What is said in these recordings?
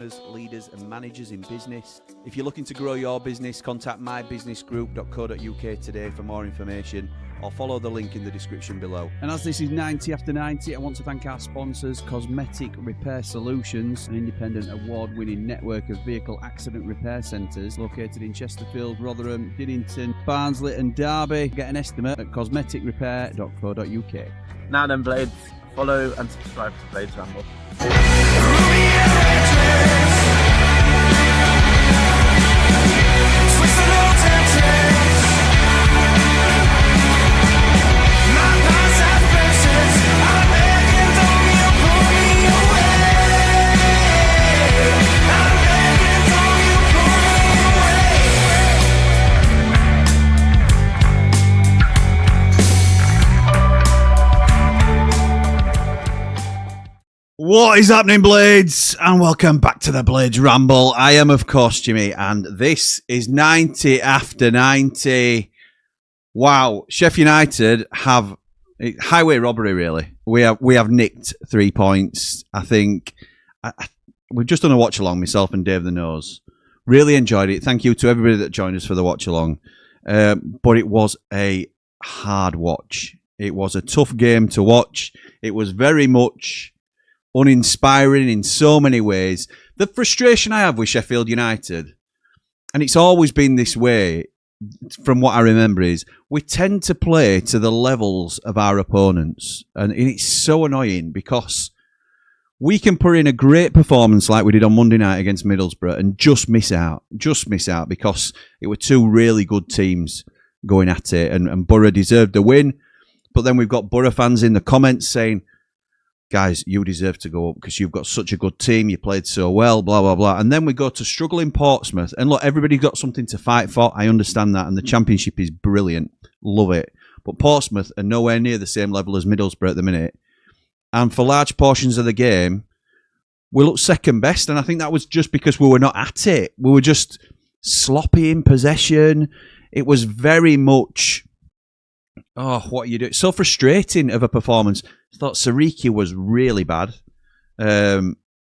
Leaders and managers in business. If you're looking to grow your business, contact mybusinessgroup.co.uk today for more information or follow the link in the description below. And as this is 90 after 90, I want to thank our sponsors, Cosmetic Repair Solutions, an independent award-winning network of vehicle accident repair centres located in Chesterfield, Rotherham, Dinnington, Barnsley and Derby. Get an estimate at cosmeticrepair.co.uk. Now then, Blades, follow and subscribe to Blades Ramble. What is happening, Blades? And welcome back to the Blades Ramble. I am, of course, Jimmy, and this is 90 after 90. Wow, Sheffield United have highway robbery, really. We have nicked 3 points. I think we've just done a watch along, myself and Dave the Nose. Really enjoyed it. Thank you to everybody that joined us for the watch along. But it was a hard watch. It was a tough game to watch. It was very much uninspiring in so many ways. The frustration I have with Sheffield United, and it's always been this way from what I remember, is we tend to play to the levels of our opponents. And it's so annoying because we can put in a great performance like we did on Monday night against Middlesbrough and just miss out because it were two really good teams going at it, and Borough deserved the win. But then we've got Borough fans in the comments saying, guys, you deserve to go up because you've got such a good team. You played so well, blah, blah, blah. And then we go to struggle in Portsmouth. And look, everybody's got something to fight for. I understand that. And the Championship is brilliant. Love it. But Portsmouth are nowhere near the same level as Middlesbrough at the minute. And for large portions of the game, we looked second best. And I think that was just because we were not at it. We were just sloppy in possession. It was very much, oh, what are you doing? So frustrating of a performance. I thought Sariki was really bad. Out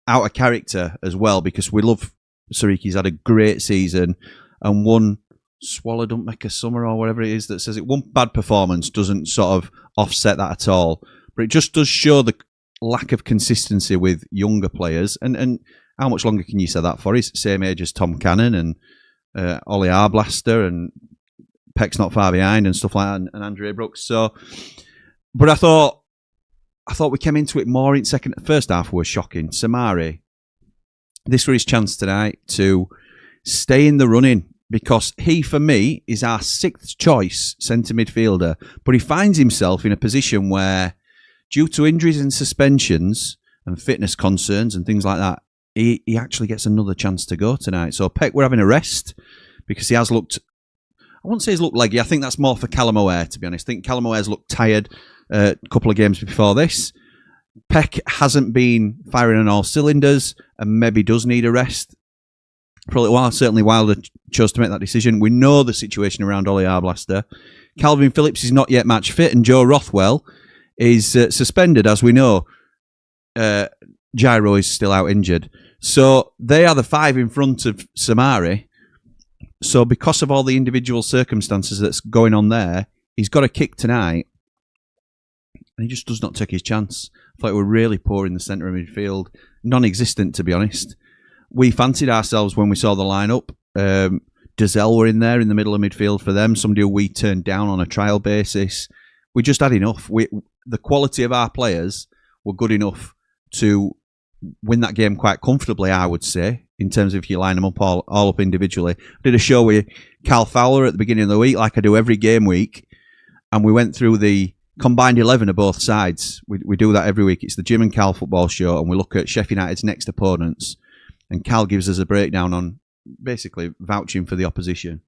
of character as well, because we love Sariki. He's had a great season, and one swallow don't make a summer or whatever it is that says it. One bad performance doesn't sort of offset that at all. But it just does show the lack of consistency with younger players. And how much longer can you say that for? He's the same age as Tom Cannon and Ollie Arblaster, and Peck's not far behind and stuff like that, and Andre Brooks. So, but I thought we came into it more in first half was shocking. Samari, this was his chance tonight to stay in the running, because he, for me, is our sixth choice centre midfielder, but he finds himself in a position where, due to injuries and suspensions and fitness concerns and things like that, he actually gets another chance to go tonight. So Peck, we're having a rest because he has looked, I wouldn't say he's looked leggy. I think that's more for Callum O'Hare, to be honest. I think Callum O'Hare's looked tired a couple of games before this. Peck hasn't been firing on all cylinders and maybe does need a rest. Probably, well, certainly Wilder chose to make that decision. We know the situation around Ollie Arblaster. Calvin Phillips is not yet match fit, and Joe Rothwell is suspended, as we know. Gyro is still out injured. So they are the five in front of Samari. So because of all the individual circumstances that's going on there, he's got a kick tonight, and he just does not take his chance. I thought we were really poor in the centre of midfield. Non-existent, to be honest. We fancied ourselves when we saw the lineup. Dazelle were in there in the middle of midfield for them, somebody who we turned down on a trial basis. We just had enough. The quality of our players were good enough to win that game quite comfortably, I would say, in terms of if you line them up all up individually. I did a show with Cal Fowler at the beginning of the week, like I do every game week, and we went through the combined 11 of both sides. We do that every week. It's the Jim and Cal football show, and we look at Sheffield United's next opponents, and Cal gives us a breakdown on basically vouching for the opposition.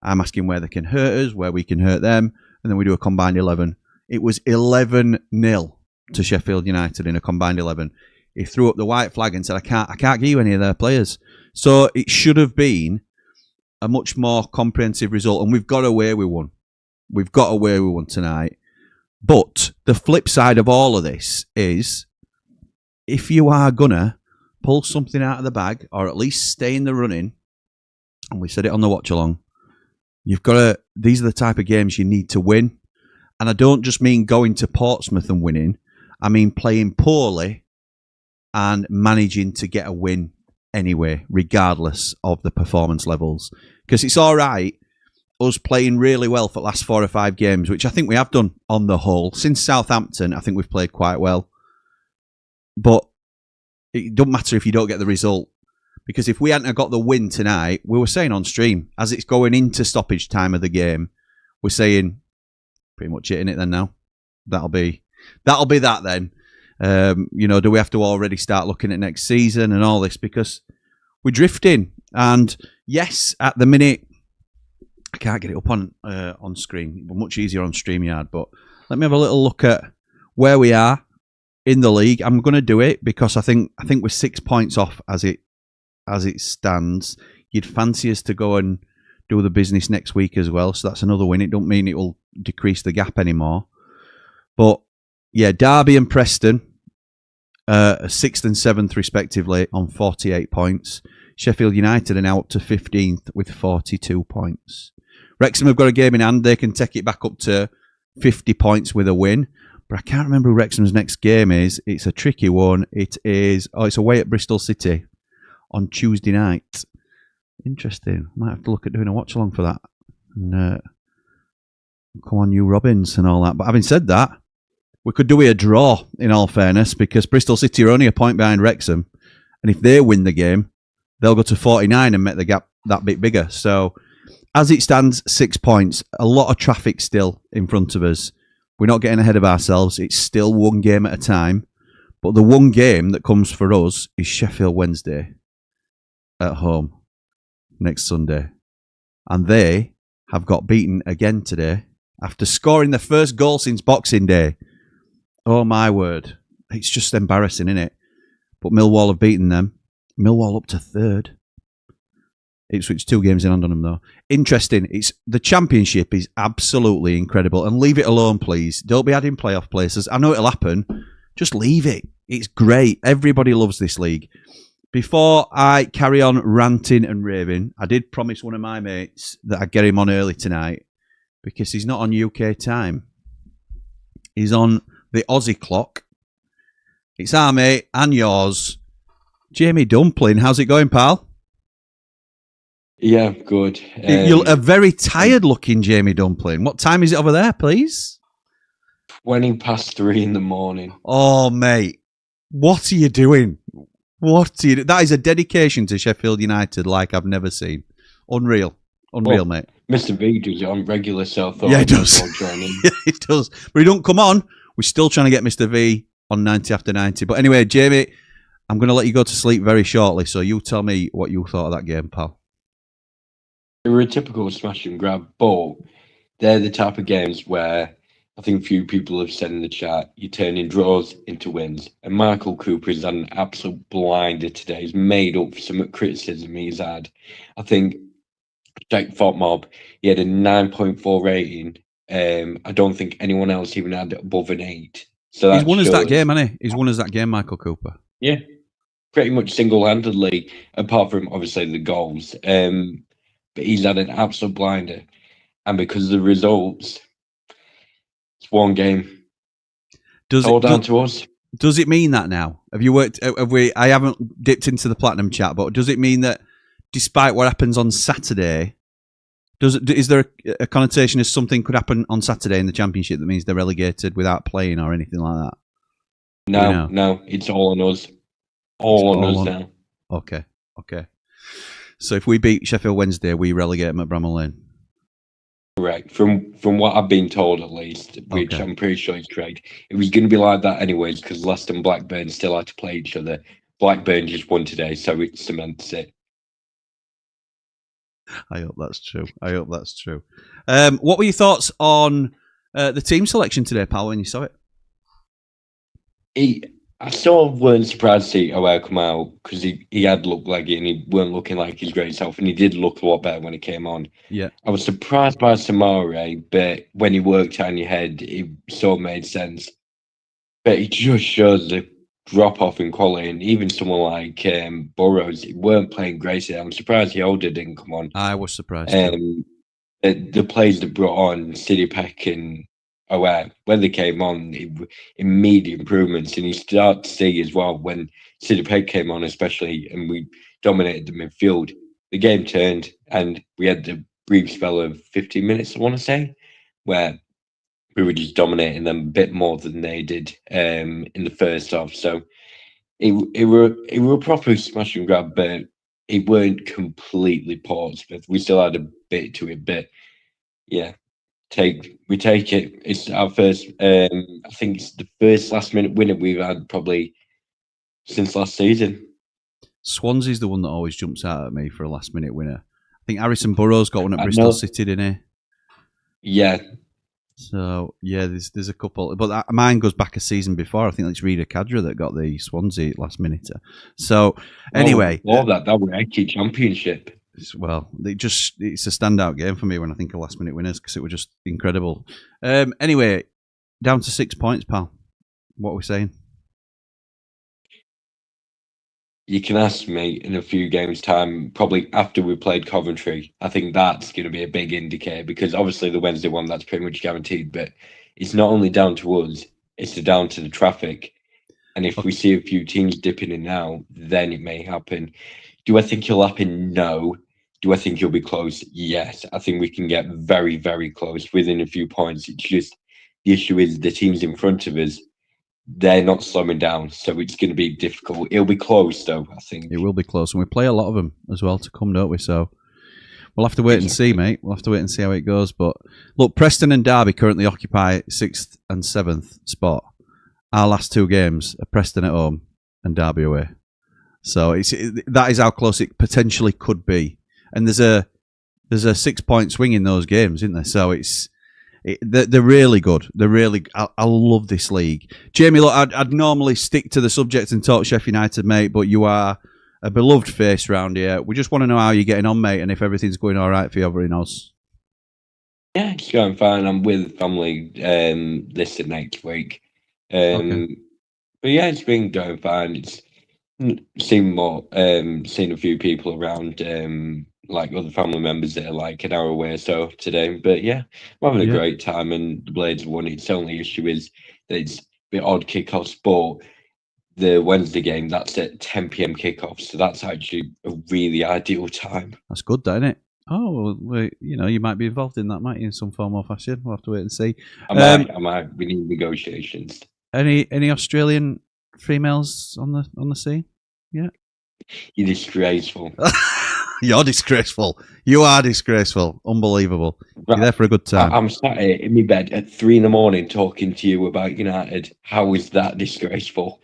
I'm asking where they can hurt us, where we can hurt them, and then we do a combined 11. It was 11-0 to Sheffield United in a combined 11. He threw up the white flag and said, I can't give you any of their players. So it should have been a much more comprehensive result, and we've got away with one. We've got away with one tonight. But the flip side of all of this is, if you are gonna pull something out of the bag, or at least stay in the running, and we said it on the watch along, you've got to. These are the type of games you need to win, and I don't just mean going to Portsmouth and winning. I mean playing poorly and managing to get a win anyway, regardless of the performance levels. Because it's all right us playing really well for the last 4 or 5 games, which I think we have done on the whole. Since Southampton, I think we've played quite well. But it doesn't matter if you don't get the result. Because if we hadn't have got the win tonight, we were saying on stream, as it's going into stoppage time of the game, we're saying pretty much it, innit, then now? That'll be that then. Do we have to already start looking at next season and all this? Because we're drifting. And yes, at the minute, I can't get it up on screen. It'll be much easier on StreamYard. But let me have a little look at where we are in the league. I'm going to do it because I think we're 6 points off as it stands. You'd fancy us to go and do the business next week as well. So that's another win. It don't mean it will decrease the gap anymore. But yeah, Derby and Preston, 6th and 7th respectively on 48 points. Sheffield United are now up to 15th with 42 points. Wrexham have got a game in hand. They can take it back up to 50 points with a win. But I can't remember who Wrexham's next game is. It's a tricky one. It's away at Bristol City on Tuesday night. Interesting. Might have to look at doing a watch along for that. And come on, you Robins and all that. But having said that, we could do a draw, in all fairness, because Bristol City are only a point behind Wrexham. And if they win the game, they'll go to 49 and make the gap that bit bigger. So, as it stands, 6 points. A lot of traffic still in front of us. We're not getting ahead of ourselves. It's still one game at a time. But the one game that comes for us is Sheffield Wednesday at home next Sunday. And they have got beaten again today after scoring their first goal since Boxing Day. Oh, my word. It's just embarrassing, isn't it? But Millwall have beaten them. Millwall up to 3rd. Ipswich 2 games in hand on them, though. Interesting. The Championship is absolutely incredible. And leave it alone, please. Don't be adding playoff places. I know it'll happen. Just leave it. It's great. Everybody loves this league. Before I carry on ranting and raving, I did promise one of my mates that I'd get him on early tonight because he's not on UK time. He's on the Aussie clock. It's our mate and yours, Jamie Dumplin. How's it going, pal? Yeah, good. You're a very tired-looking Jamie Dumplin. What time is it over there, please? 3:20 in the morning. Oh, mate. What are you doing? That is a dedication to Sheffield United like I've never seen. Unreal, mate. Mr. V does it on regular, so I thought yeah, he does. Yeah, he does. But he don't come on. We're still trying to get Mr. V on 90 after 90. But anyway, Jamie, I'm going to let you go to sleep very shortly. So you tell me what you thought of that game, pal. They were a typical smash and grab, but they're the type of games where I think few people have said in the chat, you're turning draws into wins. And Michael Cooper has had an absolute blinder today. He's made up for some criticism he's had. I think Jack Fotmob, he had a 9.4 rating. I don't think anyone else even had above an 8. So he's won us that game, hasn't he? He's won us that game, Michael Cooper. Yeah, pretty much single-handedly, apart from obviously the goals. But he's had an absolute blinder. And because of the results, it's one game. It's all down to us. Does it mean that now? I haven't dipped into the Platinum chat, but does it mean that despite what happens on Saturday, is there a connotation as something could happen on Saturday in the Championship that means they're relegated without playing or anything like that? No, it's all on us. All on us now. Okay. So if we beat Sheffield Wednesday, we relegate them at Bramall Lane? Correct. From what I've been told, at least, which I'm pretty sure is correct. It was going to be like that anyways, because Leicester and Blackburn still had to play each other. Blackburn just won today, so it cements it. I hope that's true. What were your thoughts on the team selection today, pal, when you saw it? I sort of weren't surprised to see Ower come out because he had looked like it and he weren't looking like his great self, and he did look a lot better when he came on. Yeah, I was surprised by Samare, but when he worked out in your head, it sort of made sense. But it just shows the drop off in quality, and even someone like Burrows, he weren't playing great. I'm surprised Yoda didn't come on. I was surprised too. The players that brought on City Peck and when they came on, immediate improvements, and you start to see as well when City Peck came on, especially, and we dominated the midfield. The game turned, and we had the brief spell of 15 minutes, I want to say, where we were just dominating them a bit more than they did in the first half. So it were a proper smash and grab, but it weren't completely Portsmouth. We still had a bit to it, but yeah, we take it. It's our first. I think it's the first last minute winner we've had probably since last season. Swansea's the one that always jumps out at me for a last minute winner. I think Harrison Burrows got one at Bristol City, didn't he? Yeah. So yeah, there's a couple, but mine goes back a season before. I think it's Rita Cadra that got the Swansea last minute. So anyway, that was actually championship. Well, it's a standout game for me when I think of last minute winners because it was just incredible. Anyway, down to 6 points, pal. What are we saying? You can ask me in a few games' time, probably after we played Coventry. I think that's going to be a big indicator because obviously the Wednesday one, that's pretty much guaranteed. But it's not only down to us, it's down to the traffic. And if we see a few teams dipping in now, then it may happen. Do I think it'll happen? No. Do I think you'll be close? Yes. I think we can get very, very close within a few points. It's just the issue is the teams in front of us, they're not slowing down, so it's going to be difficult. It'll be close, though, I think. It will be close, and we play a lot of them as well to come, don't we? So we'll have to wait and see, mate. We'll have to wait and see how it goes. But look, Preston and Derby currently occupy 6th and 7th spot. Our last two games are Preston at home and Derby away. So that is how close it potentially could be. And there's a 6 point swing in those games, isn't there? So they're really good. I love this league. Jamie, look, I'd normally stick to the subject and talk Sheffield United, mate, but you are a beloved face around here. We just want to know how you're getting on, mate, and if everything's going all right for you over in Oz. Yeah, it's going fine. I'm with family this and next week. Okay. But yeah, it's been going fine. It's seen a few people around, like other family members that are like an hour away or so today. But yeah, I'm having a great time, and the Blades won. Its only issue is that it's a bit odd kickoffs, but the Wednesday game, that's at 10 p.m. kickoff, so that's actually a really ideal time. That's good, isn't it? Oh, well, you might be involved in that, might you, in some form or fashion. We'll have to wait and see. I might. We need negotiations. Any Australian females on the scene? Yeah. You're disgraceful. You're disgraceful. You are disgraceful. Unbelievable. Right. You're there for a good time. I'm sat here in my bed at 3 a.m. talking to you about United. How is that disgraceful?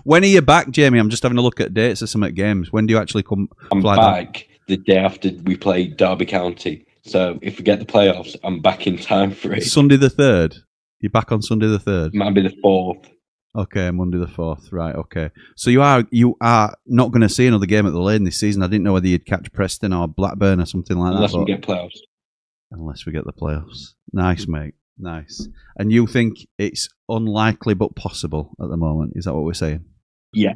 When are you back, Jamie? I'm just having a look at dates of some at games. When do you actually come? I'm back the day after we play Derby County. So if we get the playoffs, I'm back in time for it. Sunday the 3rd. You're back on Sunday the 3rd. Might be the 4th. Okay, Monday the 4th. Right, okay. So you are not going to see another game at the Lane this season. I didn't know whether you'd catch Preston or Blackburn or something like Unless that. We get playoffs. Unless we get the playoffs. Nice, mate. Nice. And you think it's unlikely but possible at the moment? Is that what we're saying? Yeah.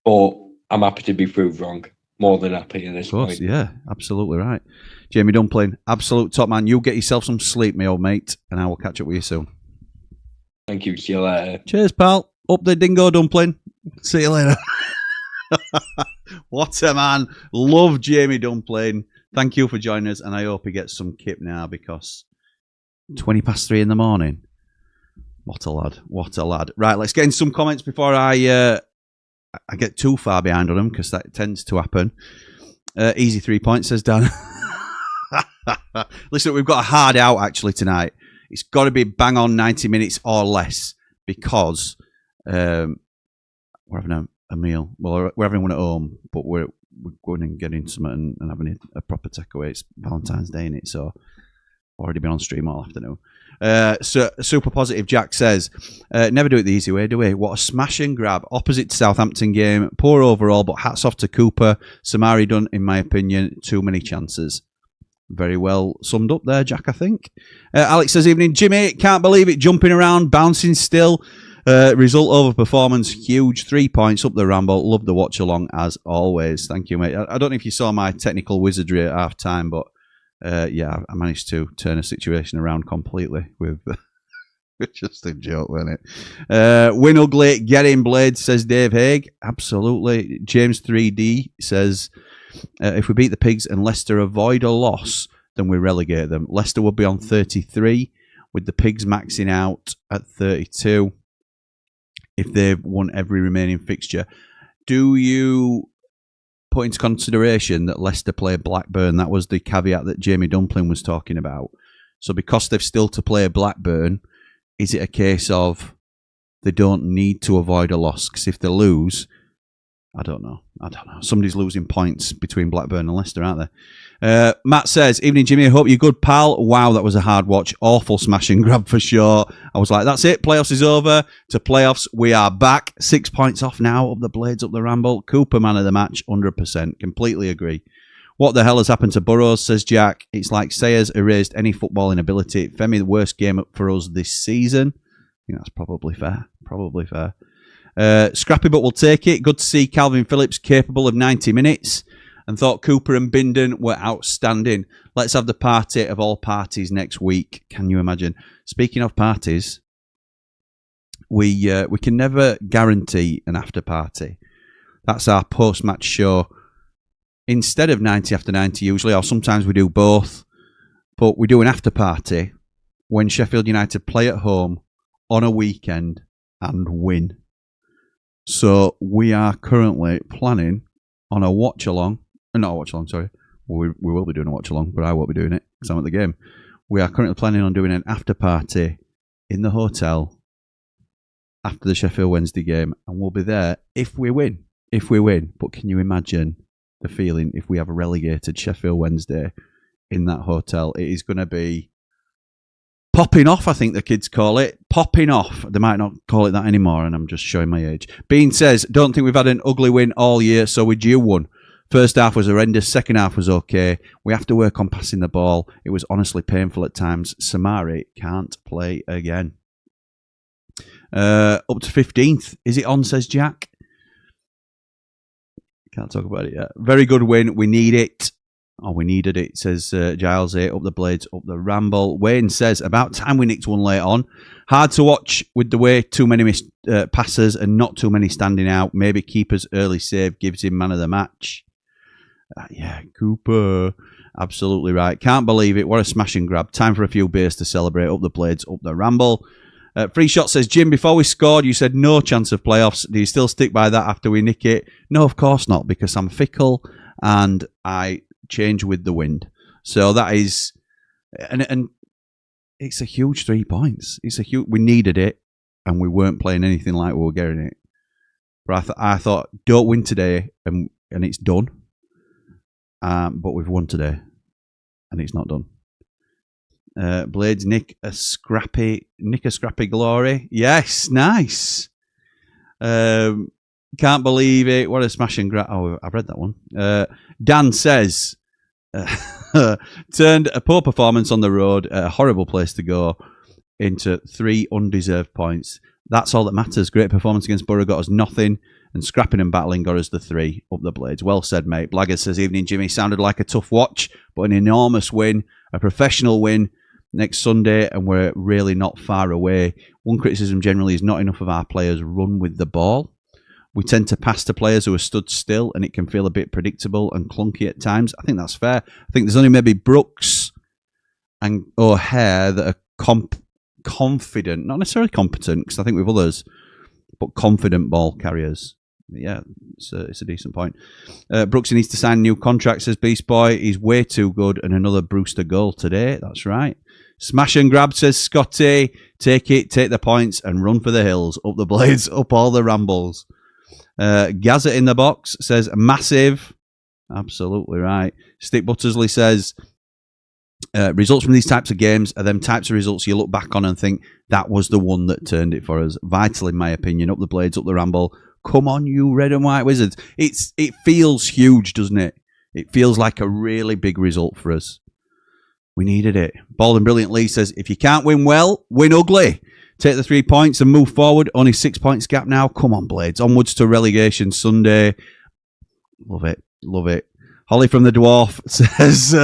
But I'm happy to be proved wrong. More than happy at this point. Yeah, absolutely right. Jamie Dumplin, absolute top man. You get yourself some sleep, my old mate, and I will catch up with you soon. Thank you. See you later. Cheers, pal. Up the dingo, Dumpling. See you later. What a man. Love Jamie Dumplin. Thank you for joining us, and I hope he gets some kip now because 3:20 in the morning. What a lad. What a lad. Right, let's get in some comments before I get too far behind on them because that tends to happen. Easy 3 points, says Dan. Listen, we've got a hard out actually tonight. It's got to be bang on 90 minutes or less because we're having a meal. Well, we're having one at home, but we're going and getting something and having a proper takeaway. It's Valentine's Day, innit? So already been on stream all afternoon. So Super Positive Jack says, never do it the easy way, do we? What a smash and grab. Opposite to Southampton game. Poor overall, but hats off to Cooper. Samari done, in my opinion. Too many chances. Very well summed up there, Jack, I think. Alex says, evening, Jimmy. Can't believe it. Jumping around, bouncing still. Result over performance, huge. 3 points up the Ramble. Love the watch along as always. Thank you, mate. I don't know if you saw my technical wizardry at half time, but yeah, I managed to turn a situation around completely with just a joke, wasn't it? Win ugly, get in, Blades, says Dave Haig. Absolutely. James 3D says, if we beat the Pigs and Leicester avoid a loss, then we relegate them. Leicester will be on 33, with the Pigs maxing out at 32 if they've won every remaining fixture. Do you put into consideration that Leicester play Blackburn? That was the caveat that Jamie Dumplin was talking about. So because they've still to play Blackburn, is it a case of they don't need to avoid a loss? Because if they lose, I don't know. Somebody's losing points between Blackburn and Leicester, aren't they? Matt says, evening, Jimmy. I hope you're good, pal. Wow, that was a hard watch. Awful smash and grab for sure. I was like, that's it. Playoffs is over. To playoffs, we are back. 6 points off now. Up the Blades, up the Ramble. Cooper, man of the match, 100%. Completely agree. What the hell has happened to Burrows, says Jack. It's like Sayers erased any footballing ability. Femi, the worst game for us this season. I think that's probably fair. Probably fair. Scrappy, but we'll take it. Good to see Calvin Phillips capable of 90 minutes. And thought Cooper and Bindon were outstanding. Let's have the party of all parties next week. Can you imagine? Speaking of parties, we can never guarantee an after party. That's our post-match show. Instead of 90 after 90 usually, or sometimes we do both. But we do an after party when Sheffield United play at home on a weekend and win. So we are currently planning on a watch-along. Not a watch-along, sorry. We will be doing a watch-along, but I won't be doing it because I'm at the game. We are currently planning on doing an after-party in the hotel after the Sheffield Wednesday game, and we'll be there if we win. If we win. But can you imagine the feeling if we have a relegated Sheffield Wednesday in that hotel? It is going to be popping off, I think the kids call it. Popping off. They might not call it that anymore, and I'm just showing my age. Bean says, don't think we've had an ugly win all year, so we're due one. First half was horrendous. Second half was okay. We have to work on passing the ball. It was honestly painful at times. Samari can't play again. Up to 15th. Is it on, says Jack? Can't talk about it yet. Very good win. We need it. Oh, we needed it, says Giles here. Up the Blades, up the Ramble. Wayne says, about time we nicked one late on. Hard to watch with the way too many missed passes and not too many standing out. Maybe keeper's early save gives him man of the match. Yeah, Cooper. Absolutely right. Can't believe it. What a smash and grab. Time for a few beers to celebrate. Up the Blades, up the Ramble. Free Shot says, Jim, before we scored, you said no chance of playoffs. Do you still stick by that after we nick it? No, of course not, because I'm fickle and I change with the wind. So that is, and it's a huge 3 points. It's a huge. We needed it, and we weren't playing anything like we were getting it. But I thought, don't win today, and it's done. But we've won today, and it's not done. Blades nick a scrappy glory. Yes, nice. Can't believe it. What a smash and grab. Oh, I've read that one. Dan says, turned a poor performance on the road, a horrible place to go, into 3 undeserved points. That's all that matters. Great performance against Borough got us nothing, and scrapping and battling got us the 3. Up the Blades. Well said, mate. Blagger says, evening, Jimmy. Sounded like a tough watch, but an enormous win, a professional win next Sunday, and we're really not far away. One criticism generally is not enough of our players run with the ball. We tend to pass to players who are stood still, and it can feel a bit predictable and clunky at times. I think that's fair. I think there's only maybe Brooks and O'Hare that are confident, not necessarily competent, because I think with others, but confident ball carriers. Yeah, it's a decent point. Brooksy needs to sign a new contract, says Beast Boy. He's way too good, and another Brewster goal today. That's right. Smash and grab, says Scotty. Take it, take the points, and run for the hills. Up the Blades, up all the Rambles. Gazza in the box says massive. Absolutely right. Stick Buttersley says results from these types of games are them types of results you look back on and think that was the one that turned it for us. Vital in my opinion. Up the Blades, up the Ramble. Come on, you red and white Wizards. It feels huge, doesn't it? It feels like a really big result for us. We needed it. Bald and Brilliant Lee says, if you can't win well, win ugly. Take the 3 points and move forward. Only 6 points gap now. Come on, Blades. Onwards to relegation Sunday. Love it. Love it. Holly from the Dwarf says,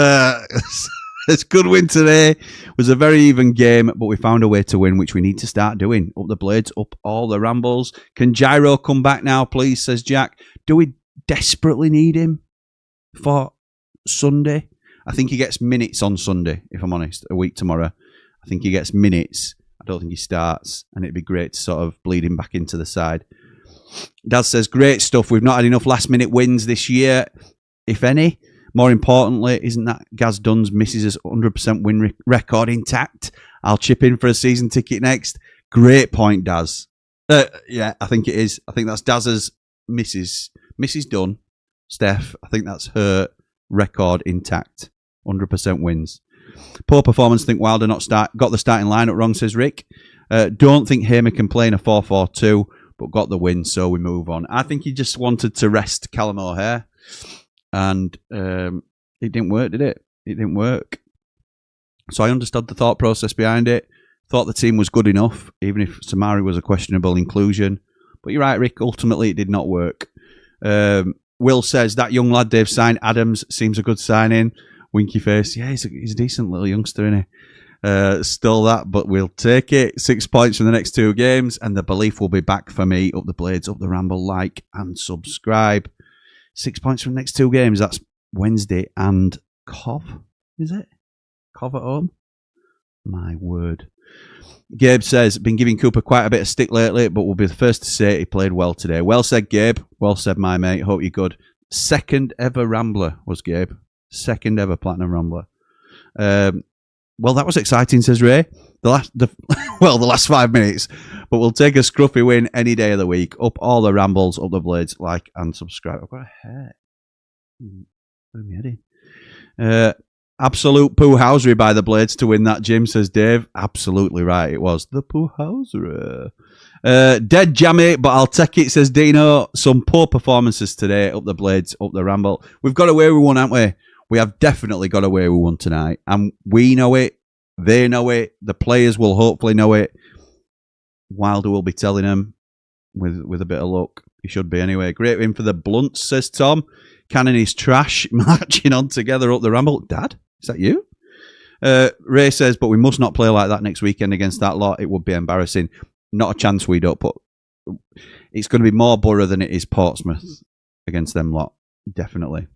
it's good win today. It was a very even game, but we found a way to win, which we need to start doing. Up the Blades, up all the Rambles. Can Gyro come back now, please, says Jack. Do we desperately need him for Sunday? I think he gets minutes on Sunday, if I'm honest, a week tomorrow. I think he gets minutes. I don't think he starts, and it'd be great to sort of bleed him back into the side. Daz says, great stuff. We've not had enough last-minute wins this year, if any. More importantly, isn't that Gaz Dunn's misses' 100% win record intact? I'll chip in for a season ticket next. Great point, Daz. Yeah, I think it is. I think that's Daz's Mrs. Dunn, Steph. I think that's her record intact. 100% wins. Poor performance. Think Wilder got the starting lineup wrong, says Rick. Don't think Hamer can play in a 4-4-2, but got the win, so we move on. I think he just wanted to rest Callum O'Hare, and it didn't work, did it? It didn't work. So I understood the thought process behind it. Thought the team was good enough, even if Samari was a questionable inclusion. But you're right, Rick. Ultimately, it did not work. Will says, that young lad Dave signed, Adams, seems a good signing. Winky face. Yeah, he's a decent little youngster, isn't he? Stole that, but we'll take it. 6 points from the next 2 games, and the belief will be back for me. Up the Blades, up the Ramble, like and subscribe. 6 points from the next 2 games. That's Wednesday and Cov, is it? Cov at home? My word. Gabe says, been giving Cooper quite a bit of stick lately, but we'll be the first to say he played well today. Well said, Gabe. Well said, my mate. Hope you're good. Second ever Rambler was Gabe. Second ever Platinum Rambler. Well, that was exciting, says Ray. The last 5 minutes. But we'll take a scruffy win any day of the week. Up all the Rambles, up the Blades, like and subscribe. I've got a hair. Where am I heading? Absolute poo housery by the Blades to win that, Jim, says Dave. Absolutely right, it was the poo housery. Dead jammy, but I'll take it, says Dino. Some poor performances today. Up the Blades, up the Ramble. We've got away with one, haven't we? We have definitely got away with one tonight. And we know it. They know it. The players will hopefully know it. Wilder will be telling them with a bit of luck. He should be anyway. Great win for the Blunts, says Tom. Cannon is trash. Marching on together up the Ramble. Dad, is that you? Ray says, but we must not play like that next weekend against that lot. It would be embarrassing. Not a chance we don't put. It's going to be more Borough than it is Portsmouth against them lot. Definitely.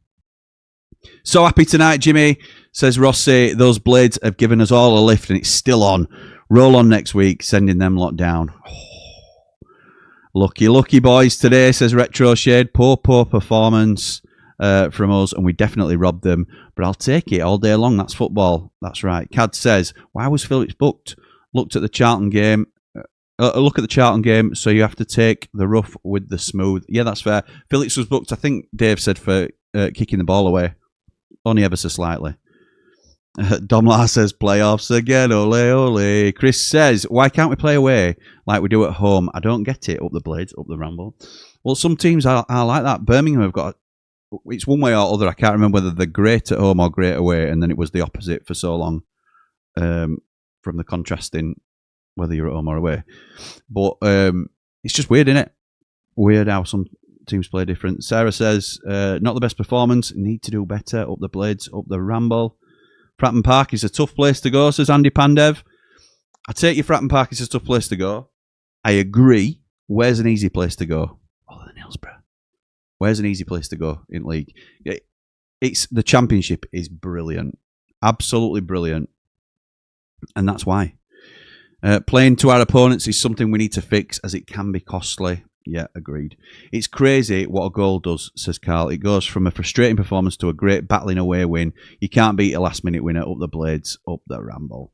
So happy tonight, Jimmy, says Rossi. Those Blades have given us all a lift and it's still on. Roll on next week, sending them lot down. Lucky boys today, says Retro Shade. Poor performance from us, and we definitely robbed them. But I'll take it all day long. That's football. That's right. Cad says, why was Phillips booked? Looked at the Charlton game. Look at the Charlton game, so you have to take the rough with the smooth. Yeah, that's fair. Phillips was booked, I think Dave said, for kicking the ball away. Only ever so slightly. Domlar says, playoffs again, ole, ole. Chris says, why can't we play away like we do at home? I don't get it. Up the Blades, up the Ramble. Well, some teams are like that. Birmingham have got, it's one way or other. I can't remember whether they're great at home or great away, and then it was the opposite for so long from the contrasting whether you're at home or away. But it's just weird, isn't it? Weird how some teams play different. Sarah says, not the best performance. Need to do better. Up the Blades, up the Ramble. Fratton Park is a tough place to go, says Andy Pandev. I take you Fratton Park is a tough place to go. I agree. Where's an easy place to go? Other than Hillsborough. Where's an easy place to go in league? It's the Championship is brilliant. Absolutely brilliant. And that's why. Playing to our opponents is something we need to fix as it can be costly. Yeah, agreed. It's crazy what a goal does, says Carl. It goes from a frustrating performance to a great battling away win. You can't beat a last-minute winner. Up the Blades, up the Ramble.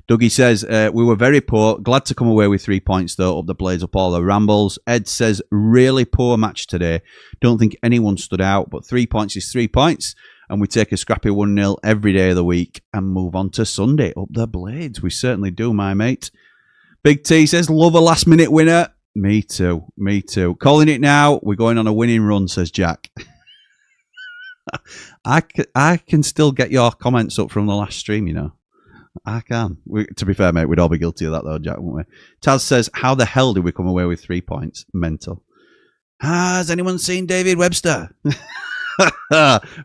Dougie says, we were very poor. Glad to come away with 3 points, though. Up the Blades, up all the Rambles. Ed says, really poor match today. Don't think anyone stood out, but 3 points is 3 points. And we take a scrappy 1-0 every day of the week and move on to Sunday. Up the Blades. We certainly do, my mate. Big T says, love a last-minute winner. Me too. Calling it now. We're going on a winning run, says Jack. I can still get your comments up from the last stream, you know. I can. To be fair, mate, we'd all be guilty of that, though, Jack, wouldn't we? Taz says, how the hell did we come away with 3 points? Mental. Has anyone seen David Webster?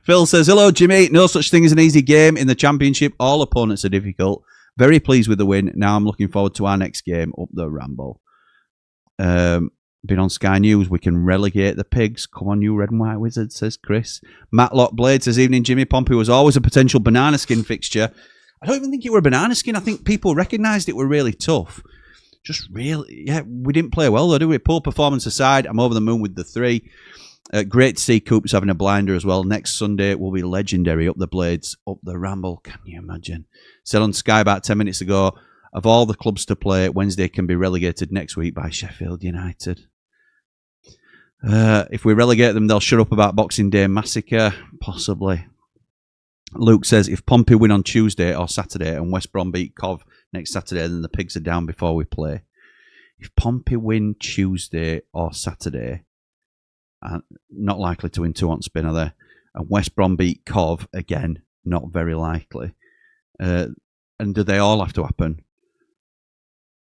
Phil says, hello, Jimmy. No such thing as an easy game in the Championship. All opponents are difficult. Very pleased with the win. Now I'm looking forward to our next game up the Ramble. Been on Sky News. We can relegate the Pigs. Come on, you red and white wizards, says Chris. Matlock Blade says, evening, Jimmy. Pompey was always a potential banana skin fixture. I don't even think it were a banana skin. I think people recognised it were really tough. Just really, yeah, we didn't play well, though, did we? Poor performance aside, I'm over the moon with the 3. Great to see Coops having a blinder as well. Next Sunday will be legendary up the Blades, up the Ramble. Can you imagine? Said on Sky about 10 minutes ago, of all the clubs to play, Wednesday can be relegated next week by Sheffield United. If we relegate them, they'll shut up about Boxing Day massacre. Possibly. Luke says, if Pompey win on Tuesday or Saturday and West Brom beat Cov next Saturday, then the Pigs are down before we play. If Pompey win Tuesday or Saturday, not likely to win 2 on spin, are they? And West Brom beat Cov, again, not very likely. And do they all have to happen?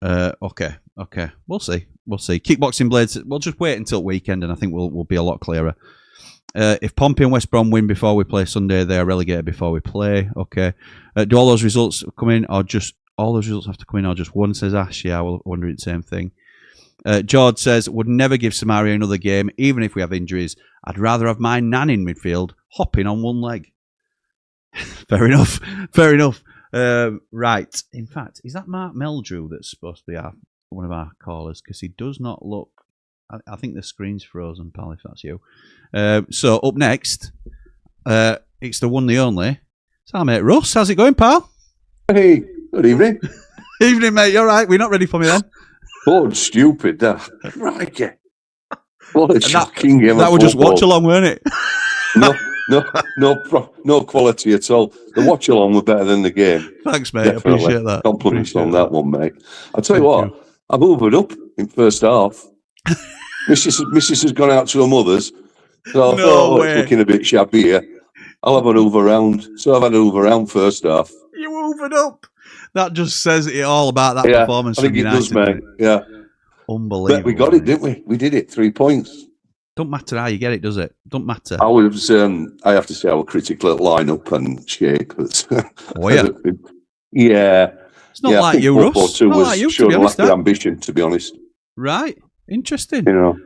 Okay. We'll see. Kickboxing Blades, we'll just wait until weekend and I think we'll be a lot clearer. If Pompey and West Brom win before we play Sunday, they are relegated before we play. Okay. Do all those results come in or just all those results have to come in or just one, says Ash? Yeah, we're wondering the same thing. George says, would never give Samaria another game, even if we have injuries. I'd rather have my nan in midfield, hopping on one leg. Fair enough. Right. In fact, is that Mark Meldrew that's supposed to be one of our callers? Because he does not look... I think the screen's frozen, pal, if that's you. So, up next, it's the one, the only. It's our mate Russ. How's it going, pal? Hey, good evening. Evening, mate. You're right. We're not ready for me then. Oh, stupid, that. Right, yeah. What a shocking game. That would just watch along, weren't it? No quality at all. The watch along were better than the game. Thanks, mate. Definitely. I appreciate that. Compliments on that one, mate. I'll tell you what, I've hoovered up in first half. Mrs. has gone out to her mother's. So I thought, it's looking a bit shabby here. I'll have an hoover round. So I've had an hoover round first half. You hoovered up. That just says it all about that performance. I think it does, mate. Yeah. Unbelievable. But we got it, didn't we? We did it. 3 points. Don't matter how you get it, does it? Don't matter. I was. I have to say, I was critical at line-up and shape. Oh, yeah. Yeah. It's not like you, Russ. Not like you, to be honest. Lack of ambition, to be honest. Right. Interesting. You know.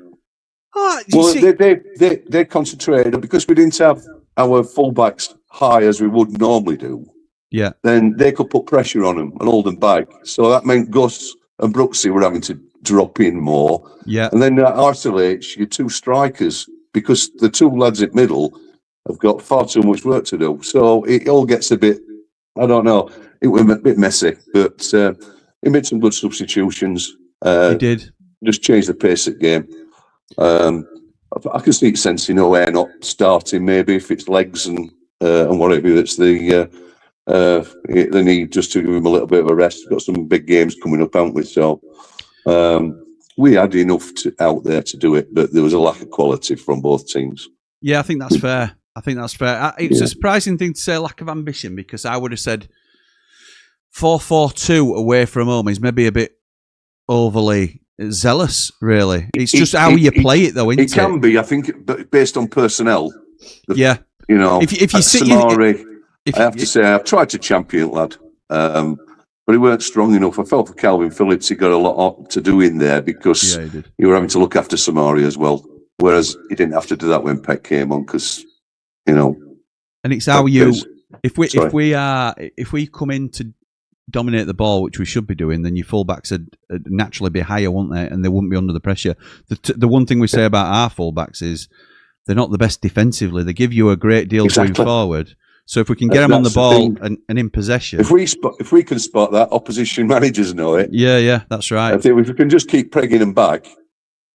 Oh, they concentrated because we didn't have our fullbacks high as we would normally do. Yeah. Then they could put pressure on them and hold them back. So that meant Gus and Brooksy were having to drop in more. Yeah. And then at RCLH, your 2 strikers, because the 2 lads at middle have got far too much work to do. So it all gets a bit, I don't know, it went a bit messy. But he made some good substitutions. He did. Just changed the pace of the game. I can see sense in O'Hare not starting, maybe if it's legs and whatever. That's the need just to give him a little bit of a rest. We've got some big games coming up, haven't we? So we had enough out there to do it, but there was a lack of quality from both teams. Yeah, I think that's fair. It's a surprising thing to say, lack of ambition, because I would have said 4-4-2 away from home is maybe a bit overly zealous, really. It's just how you play it, though, isn't it? It can be, I think, based on personnel. Yeah. You know, if you sit Samari, I have to say, I've tried to champion lad, but he weren't strong enough. I felt for Calvin Phillips, he got a lot to do in there because you were having to look after Samari as well. Whereas he didn't have to do that when Peck came on because, you know. And it's how if we come in to dominate the ball, which we should be doing, then your fullbacks would naturally be higher, wouldn't they? And they wouldn't be under the pressure. The one thing we say about our fullbacks is they're not the best defensively. They give you a great deal going forward. So if we can get them on the ball and in possession, if we can spot that, opposition managers know it. Yeah, that's right. I think if we can just keep pegging them back,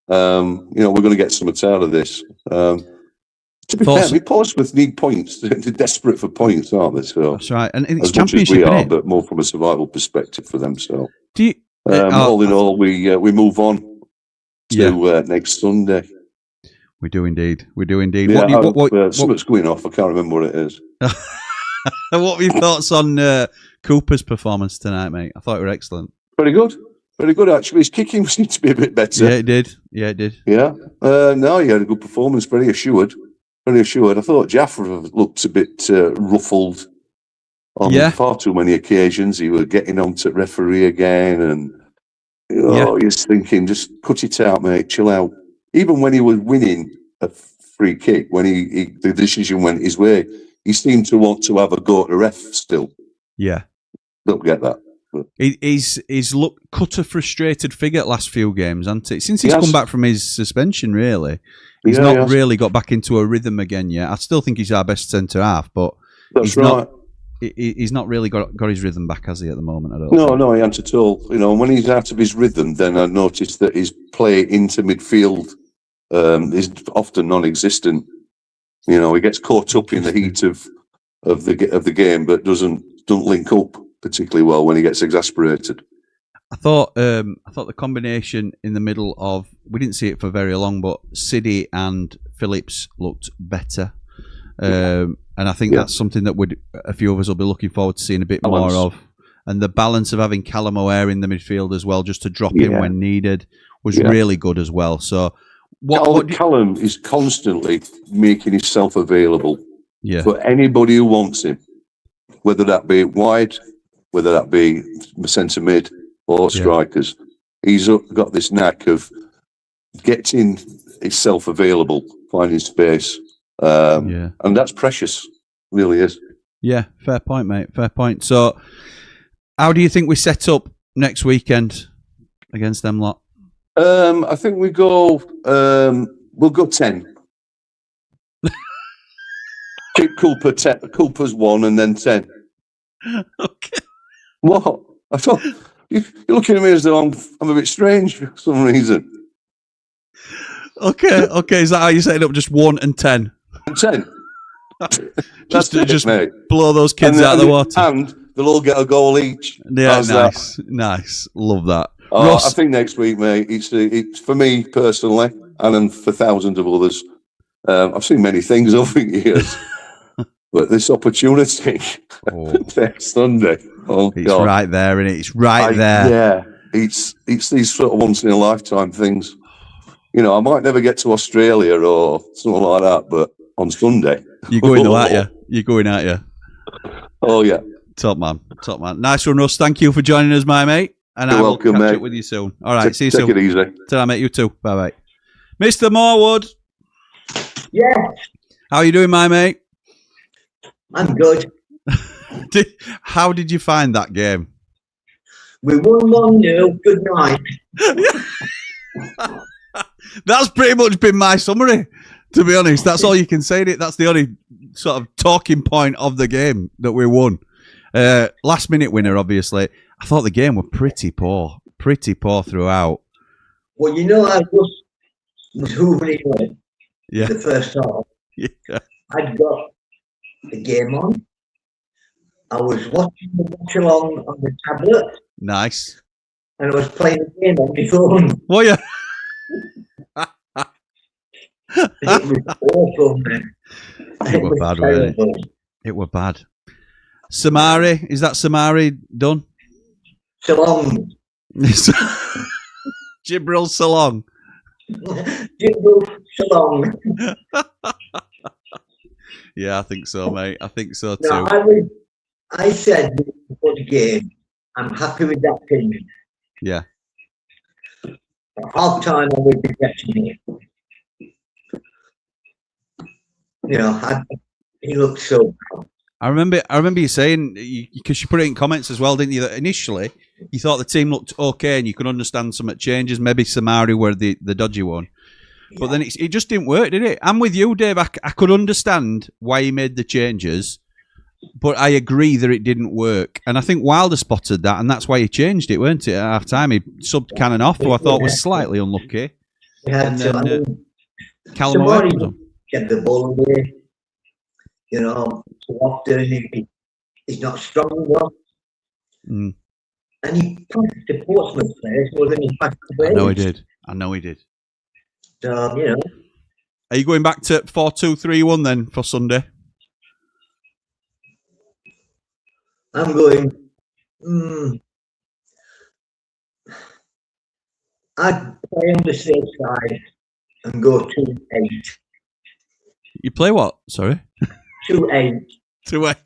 we're going to get something out of this. To be fair, Portsmouth need points. They're desperate for points, aren't they? So that's right. And it's as championship, much as we are, but more from a survival perspective for them. So all in all, we move on to next Sunday. We do indeed. Yeah, something's going off. I can't remember what it is. What were your thoughts on Cooper's performance tonight, mate? I thought it were excellent. Very good. Very good, actually. His kicking seemed to be a bit better. Yeah, it did. Yeah, it did. Yeah. No, he had a good performance. Very assured. Very assured. I thought Jaffa looked a bit ruffled on far too many occasions. He was getting on to referee again, and he's thinking, just cut it out, mate. Chill out. Even when he was winning a free kick, when the decision went his way, he seemed to want to have a go at the ref still. Yeah. Don't get that. He's looked cut a frustrated figure last few games, hasn't he? Since he's come back from his suspension, really. He's not really got back into a rhythm again yet. I still think he's our best centre half, but he's not really got his rhythm back, has he, at the moment? I don't think. No, he hasn't at all. You know, when he's out of his rhythm, then I noticed that his play into midfield is often non-existent. You know, he gets caught up in the heat of the game, but don't link up particularly well when he gets exasperated. I thought the combination in the middle of, we didn't see it for very long, but Siddy and Phillips looked better. And I think that's something that a few of us will be looking forward to seeing a bit more of. And the balance of having Callum O'Hare in the midfield as well, just to drop in when needed, was really good as well. So Callum is constantly making himself available for anybody who wants him, whether that be wide, whether that be centre mid or strikers. He's got this knack of getting himself available, finding space. And that's precious, really is. Yeah, fair point, mate. Fair point. So, how do you think we set up next weekend against them lot? I think we'll go 10. Keep Cooper's 1 and then 10. Okay. What? I thought you're looking at me as though I'm a bit strange for some reason. Okay. Is that how you're setting up? Just 1 and 10? 10. just blow those kids out of the water. And they'll all get a goal each. Yeah, nice. Love that. I think next week, mate, it's for me personally, and then for thousands of others. I've seen many things over the years, but this opportunity next Sunday, it's God. Right there, isn't it? It's right there. Yeah, it's these sort of once in a lifetime things. You know, I might never get to Australia or something like that, but on Sunday, you're going to, aren't you? You're going, aren't you? Oh yeah, top man. Nice one, Russ. Thank you for joining us, my mate. And I will catch up with you soon. All right, see you soon. Take it easy. Ta-ra, mate. You too. Bye-bye. Mr. Morwood. Yeah. How are you doing, my mate? I'm good. How did you find that game? We won 1-0. Good night. That's pretty much been my summary, to be honest. That's all you can say. That's the only sort of talking point of the game, that we won. Last minute winner, obviously. I thought the game were pretty poor throughout. Well, you know, I was hoovering it the first half. Yeah. I'd got the game on. I was watching the watch along on the tablet. Nice. And I was playing the game on my phone. Oh, yeah. It was awful, man. It were bad, really. It were bad. Samari, is that Samari done? Salong. Jibril Salong. Jibril Salong. Yeah, I think so, mate. I think so too. No, I said before the game, I'm happy with that team. Yeah. At half time, I would be getting it. You know, he looked so proud. I remember you saying, because you put it in comments as well, didn't you, that initially you thought the team looked okay and you could understand some changes. Maybe Samari were the dodgy one. Yeah. But then it just didn't work, did it? I'm with you, Dave. I could understand why he made the changes, but I agree that it didn't work. And I think Wilder spotted that, and that's why he changed it, weren't it? At half time, he subbed Cannon off, who I thought was slightly unlucky. Yeah, and then Callum O'Hare get the ball away. You know, so often he's not strong enough. Mm. And he passed to Portsmouth players more than he passed to Wales. I know he did. So, you know. Are you going back to 4-2-3-1 then for Sunday? I'm going I'd play on the safe side and go 2-8. You play what? Sorry? 2-8. 2-8.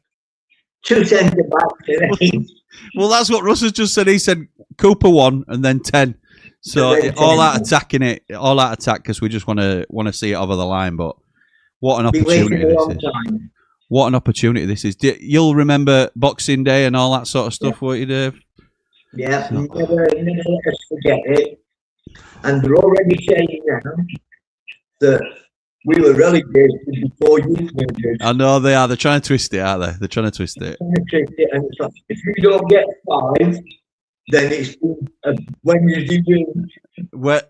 2 centre backs and 8. Well, that's what Russ has just said. He said Cooper 1 and then 10. So all that attacking it, all that attack because we just want to see it over the line. But what an opportunity this is! What an opportunity this is! You'll remember Boxing Day and all that sort of stuff, won't you, Dave? Yeah, never let us forget it. And they're already saying now that we were relegated before you did. I know they are. They're trying to twist it, aren't they? They're trying to twist it. And it's like, if you don't get 5, then it's Wednesday game. Well,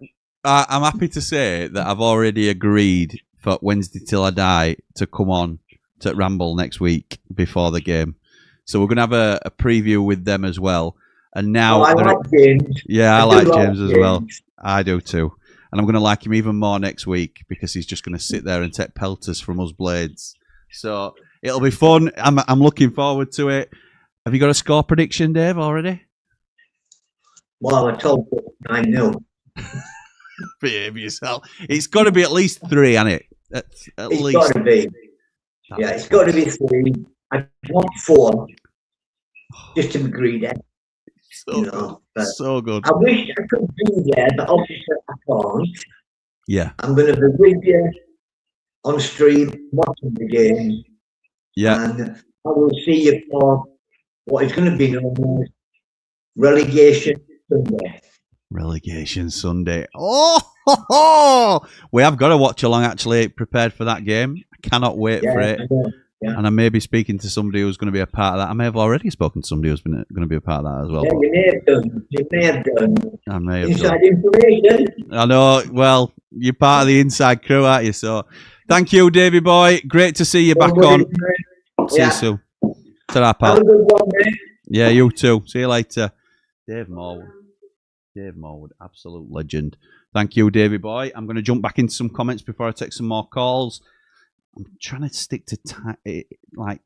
I'm happy to say that I've already agreed for Wednesday Till I Die to come on to Ramble next week before the game. So we're going to have a preview with them as well. And now, I like James. Yeah, I like James as well. I do too. And I'm going to like him even more next week because he's just going to sit there and take pelters from us blades. So it'll be fun. I'm looking forward to it. Have you got a score prediction, Dave, already? Well, I told you 9-0. Behave yourself. It's got to be at least 3, hasn't it? At least. It's got to be. Yeah, it's got to be 3. I want 4, just to be greedy. So good. I wish I could be there, but obviously I can't. Yeah. I'm going to be with you on stream watching the game. Yeah. And I will see you for what is going to be known as Relegation Sunday. Relegation Sunday. Oh, we have got to watch along, actually, prepared for that game. I cannot wait for it. Yeah. And I may be speaking to somebody who's going to be a part of that. I may have already spoken to somebody who's going to be a part of that as well. Yeah, you may have done. You may have done. I may have inside done. Information. I know. Well, you're part of the inside crew, aren't you? So, thank you, Davey boy. Great to see you back on. See you soon. Ta-ra, pal. Have a good one, mate. Yeah, you too. See you later. Dave Morwood, absolute legend. Thank you, Davey boy. I'm going to jump back into some comments before I take some more calls. I'm trying to stick to time, like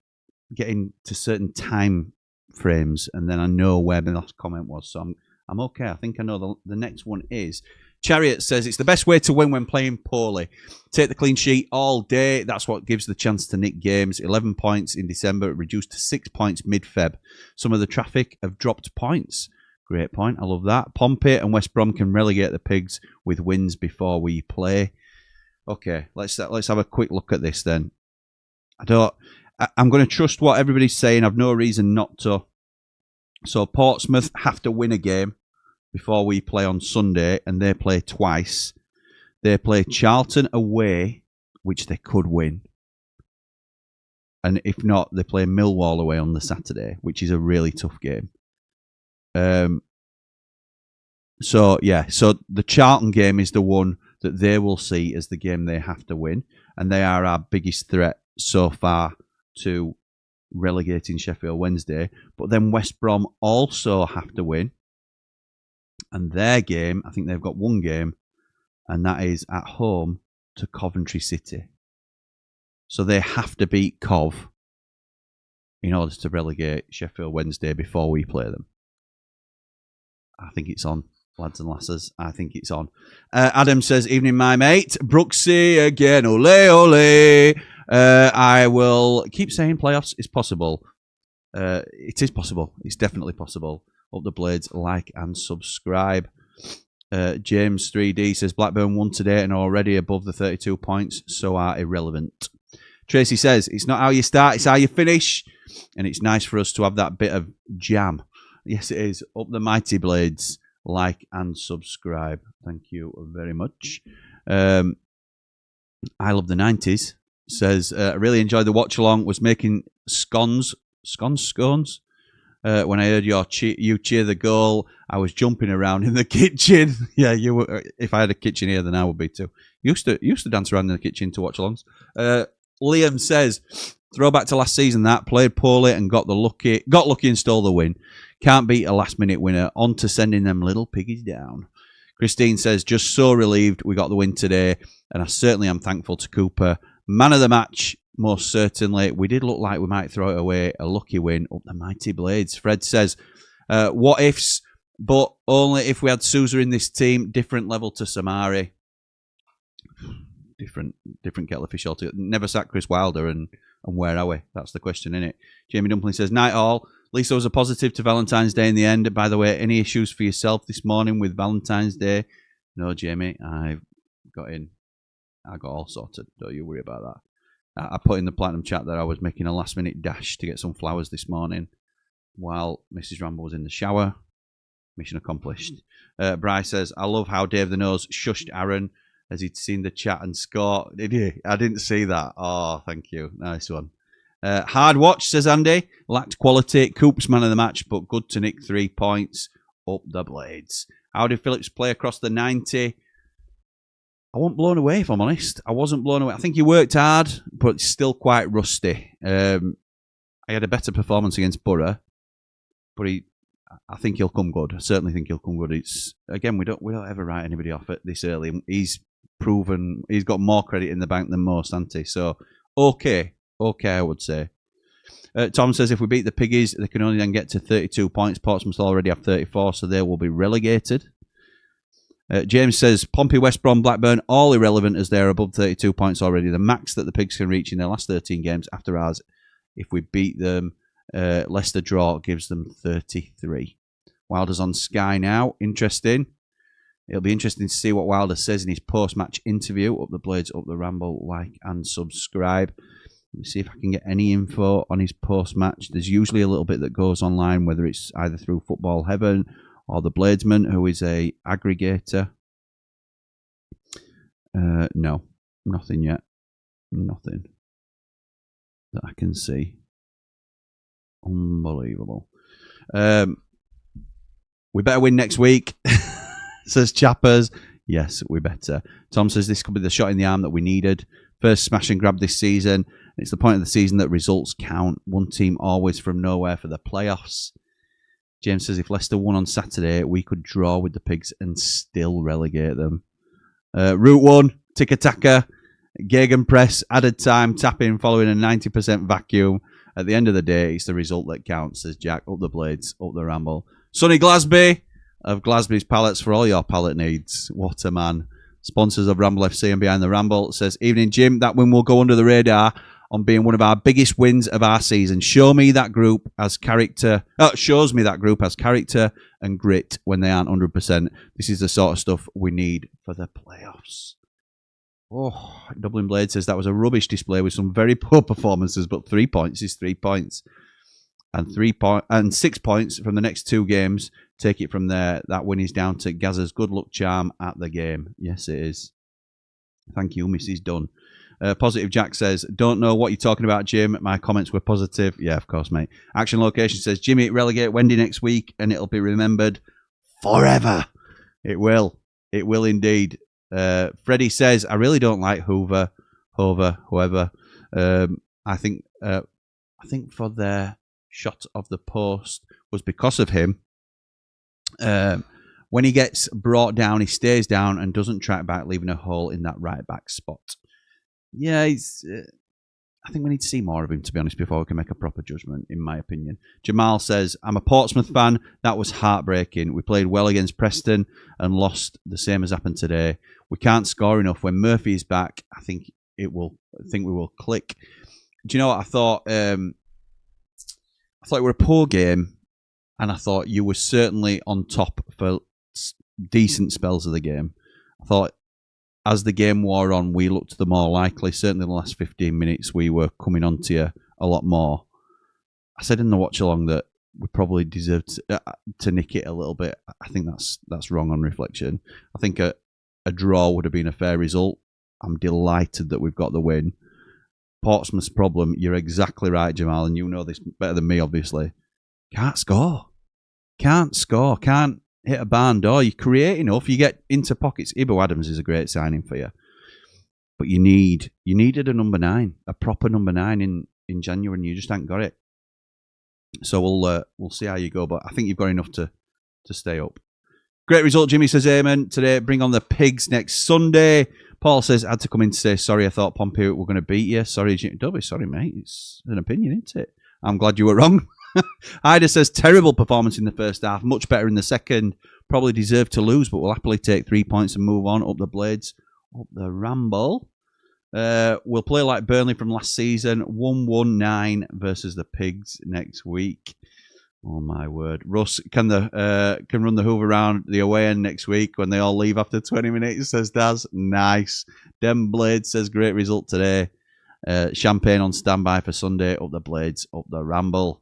getting to certain time frames, and then I know where the last comment was. So I'm okay. I think I know the next one is Chariot says it's the best way to win when playing poorly. Take the clean sheet all day. That's what gives the chance to nick games. 11 points in December, reduced to 6 points mid-Feb. Some of the traffic have dropped points. Great point. I love that. Pompey and West Brom can relegate the Pigs with wins before we play. Okay, let's have a quick look at this then. I'm going to trust what everybody's saying. I've no reason not to. So Portsmouth have to win a game before we play on Sunday, and they play twice. They play Charlton away, which they could win. And if not, they play Millwall away on the Saturday, which is a really tough game. So the Charlton game is the one that they will see as the game they have to win, and they are our biggest threat so far to relegating Sheffield Wednesday. But then West Brom also have to win, and their game, I think they've got one game, and that is at home to Coventry City. So they have to beat Cov in order to relegate Sheffield Wednesday before we play them. I think it's on. Lads and lasses, I think it's on. Adam says, evening, my mate. Brooksy again, ole, ole. I will keep saying playoffs is possible. It is possible. It's definitely possible. Up the blades, like and subscribe. James 3D says, Blackburn won today and are already above the 32 points, so are irrelevant. Tracy says, it's not how you start, it's how you finish. And it's nice for us to have that bit of jam. Yes, it is. Up the mighty blades. Like and subscribe. Thank you very much. I love the 90s. Says, I really enjoyed the watch along. Was making scones. When I heard you cheer the goal, I was jumping around in the kitchen. Yeah, you were. If I had a kitchen here, then I would be too. Used to dance around in the kitchen to watch alongs. Liam says, throwback to last season. That played poorly and got lucky and stole the win. Can't beat a last-minute winner. On to sending them little piggies down. Christine says, just so relieved we got the win today, and I certainly am thankful to Cooper. Man of the match, most certainly. We did look like we might throw it away. A lucky win. Up the mighty blades. Fred says, What ifs, but only if we had Sousa in this team. Different level to Samari. Different kettle of fish altogether. Never sacked Chris Wilder, and where are we? That's the question, innit? Jamie Dumplin says, night all. At least there was a positive to Valentine's Day in the end. By the way, any issues for yourself this morning with Valentine's Day? No, Jamie, I got all sorted. Don't you worry about that. I put in the Platinum chat that I was making a last-minute dash to get some flowers this morning while Mrs. Ramble was in the shower. Mission accomplished. Bryce says, I love how Dave the Nose shushed Aaron as he'd seen the chat and score. Did he? I didn't see that. Oh, thank you. Nice one. Hard watch, says Andy. Lacked quality. Coop's man of the match, but good to nick 3 points. Up the Blades. How did Phillips play across the 90? I wasn't blown away, if I'm honest. I wasn't blown away. I think he worked hard, but it's still quite rusty. I had a better performance against Borough, but I think he'll come good. I certainly think he'll come good. It's again, we don't ever write anybody off at this early. He's proven he's got more credit in the bank than most, hasn't he? So okay, I would say. Tom says if we beat the Piggies, they can only then get to 32 points. Portsmouth already have 34, so they will be relegated. James says Pompey, West Brom, Blackburn, all irrelevant as they're above 32 points already. The max that the Pigs can reach in their last 13 games after ours, if we beat them, Leicester draw gives them 33. Wilder's on Sky now. Interesting. It'll be interesting to see what Wilder says in his post-match interview. Up the Blades, up the Ramble, like and subscribe. Let me see if I can get any info on his post-match. There's usually a little bit that goes online, whether it's either through Football Heaven or the Bladesman, who is a aggregator. No, nothing yet. Nothing that I can see. Unbelievable. We better win next week, says Chappers. Yes, we better. Tom says this could be the shot in the arm that we needed. First smash and grab this season. It's the point of the season that results count. One team always from nowhere for the playoffs. James says if Leicester won on Saturday, we could draw with the Pigs and still relegate them. Route 1, tick-a-tacker, gegenpress, added time, tap-in following a 90% vacuum. At the end of the day, it's the result that counts, says Jack. Up the Blades, up the Ramble. Sonny Glasby of Glasby's Pallets for all your pallet needs. What a man. Sponsors of Ramble FC and Behind the Ramble says, evening, Jim. That win will go under the radar on being one of our biggest wins of our season. Shows me that group has character and grit when they aren't 100%. This is the sort of stuff we need for the playoffs. Oh, Dublin Blade says that was a rubbish display with some very poor performances, but 3 points is 3 points. And 6 points from the next 2 games. Take it from there. That win is down to Gazza's good luck charm at the game. Yes, it is. Thank you, Mrs. Dunn. Positive Jack says, don't know what you're talking about, Jim. My comments were positive. Yeah, of course, mate. Action Location says, Jimmy, relegate Wendy next week and it'll be remembered forever. It will. It will indeed. Freddie says, I really don't like whoever. I think for their shot of the post was because of him. When he gets brought down, he stays down and doesn't track back, leaving a hole in that right back spot. Yeah, I think we need to see more of him, to be honest, before we can make a proper judgment, in my opinion. Jamal says, I'm a Portsmouth fan. That was heartbreaking. We played well against Preston and lost the same as happened today. We can't score enough. When Murphy is back, I think we will click. Do you know what I thought? I thought it were a poor game, and I thought you were certainly on top for decent spells of the game. I thought as the game wore on, we looked the more likely. Certainly in the last 15 minutes, we were coming onto you a lot more. I said in the watch-along that we probably deserved to nick it a little bit. I think that's wrong on reflection. I think a draw would have been a fair result. I'm delighted that we've got the win. Portsmouth's problem, you're exactly right, Jamal, and you know this better than me, obviously. Can't score. Can't hit a barn door. You create enough, you get into pockets. Ibo Adams is a great signing for you. But you needed a number 9, a proper number 9 in January, and you just haven't got it. So we'll see how you go, but I think you've got enough to stay up. Great result, Jimmy says amen. Today, bring on the Pigs next Sunday. Paul says, I had to come in to say, sorry, I thought Pompey were going to beat you. Sorry, Jimmy. Don't be sorry, mate. It's an opinion, isn't it? I'm glad you were wrong. Ida says, terrible performance in the first half, much better in the second. Probably deserved to lose, but we'll happily take 3 points and move on. Up the Blades, up the Ramble. We'll play like Burnley from last season, 1-1-9 versus the Pigs next week. Oh my word! Russ can run the Hoover around the away end next week when they all leave after 20 minutes. Says Daz, nice. Dem Blades says great result today. Champagne on standby for Sunday. Up the Blades, up the Ramble.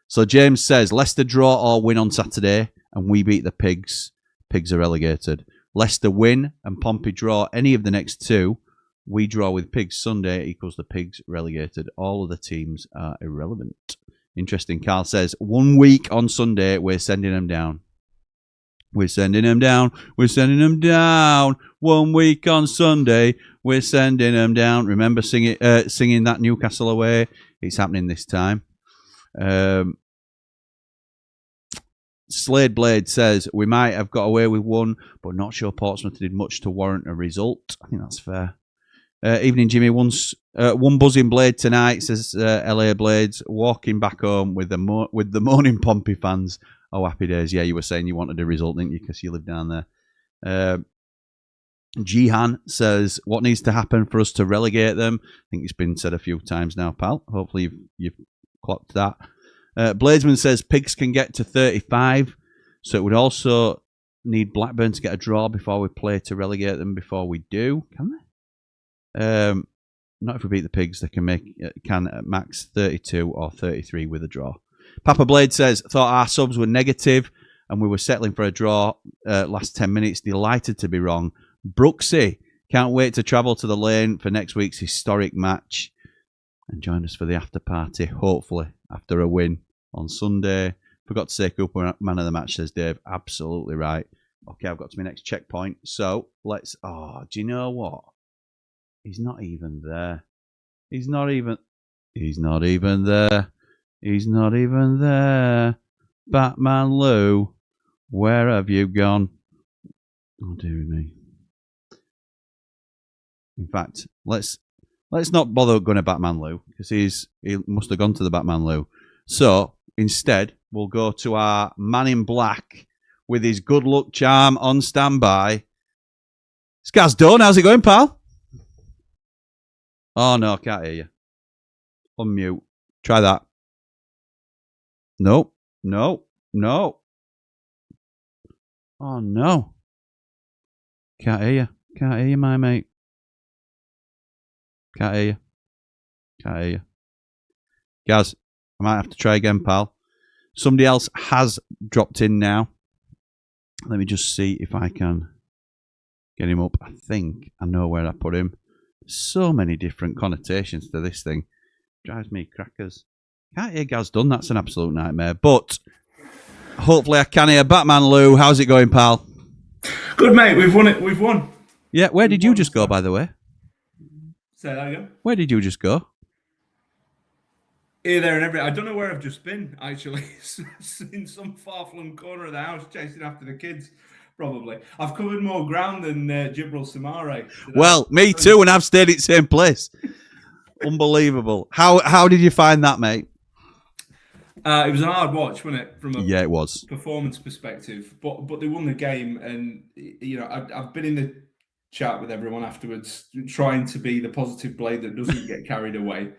So James says Leicester draw or win on Saturday, and we beat the Pigs. Pigs are relegated. Leicester win and Pompey draw any of the next two. We draw with Pigs Sunday equals the Pigs relegated. All of the teams are irrelevant. Interesting. Carl says 1 week on Sunday. We're sending them down. We're sending them down. We're sending them down. 1 week on Sunday. We're sending them down. Remember singing that Newcastle away? It's happening this time. Slade Blade says we might have got away with one, but not sure Portsmouth did much to warrant a result. I think that's fair. Evening, Jimmy. One buzzing Blade tonight, says LA Blades. Walking back home with the moaning Pompey fans. Oh, happy days. Yeah, you were saying you wanted a result, didn't you? Because you live down there. Jihan says, what needs to happen for us to relegate them? I think it's been said a few times now, pal. Hopefully you've clocked that. Bladesman says Pigs can get to 35, so it would also need Blackburn to get a draw before we play to relegate them before we do. Can they? Not if we beat the Pigs. They can at max 32 or 33 with a draw. Papa Blade says, thought our subs were negative and we were settling for a draw last 10 minutes. Delighted to be wrong. Brooksy, can't wait to travel to the lane for next week's historic match and join us for the after party, hopefully, after a win on Sunday. Forgot to say Cooper, man of the match, says Dave. Absolutely right. Okay, I've got to my next checkpoint. So, let's... Oh, do you know what? He's not even there. He's not even there. He's not even there. Batman Lou, where have you gone? Oh, dear me. In fact, let's not bother going to Batman Lou, because he must have gone to the Batman Lou. So, instead, we'll go to our man in black with his good luck charm on standby. Scaz done. How's it going, pal? Oh, no, I can't hear you. Unmute. Try that. No. Oh, no. Can't hear you, my mate. Can't hear you. Gaz, I might have to try again, pal. Somebody else has dropped in now. Let me just see if I can get him up. I think I know where I put him. So many different connotations to this thing. Drives me crackers. Can't hear Gaz done. That's an absolute nightmare. But hopefully I can hear Batman Lou. How's it going, pal? Good, mate. We've won it. We've won. Yeah, where did you just go, by the way? Say that again. Where did you just go? Here, there, and everywhere. I don't know where I've just been, actually. In some far-flung corner of the house, chasing after the kids, probably. I've covered more ground than Jibril Samare. Well, me too, and I've stayed at the same place. Unbelievable. How did you find that, mate? It was an hard watch, wasn't it? From it was performance perspective. But they won the game, and you know I've been in the chat with everyone afterwards, trying to be the positive Blade that doesn't get carried away.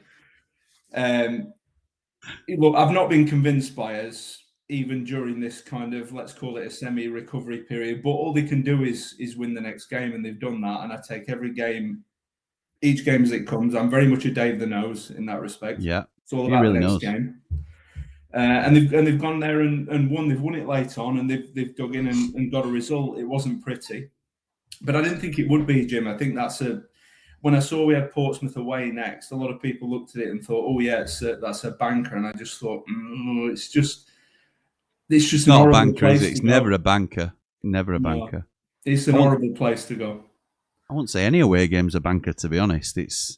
Look, I've not been convinced by us, even during this kind of, let's call it a semi-recovery period. But all they can do is win the next game, and they've done that. And I take each game as it comes. I'm very much a Dave the Nose in that respect. Yeah, it's all about the next game. And they've gone there and won. They've won it late on, and they've dug in and got a result. It wasn't pretty, but I didn't think it would be, Jim. I think when I saw we had Portsmouth away next, a lot of people looked at it and thought, "Oh yeah, that's a banker," and I just thought, it's just not a banker, is it? It's never a banker. Never a banker. It's an horrible place to go. I wouldn't say any away game's a banker, to be honest. It's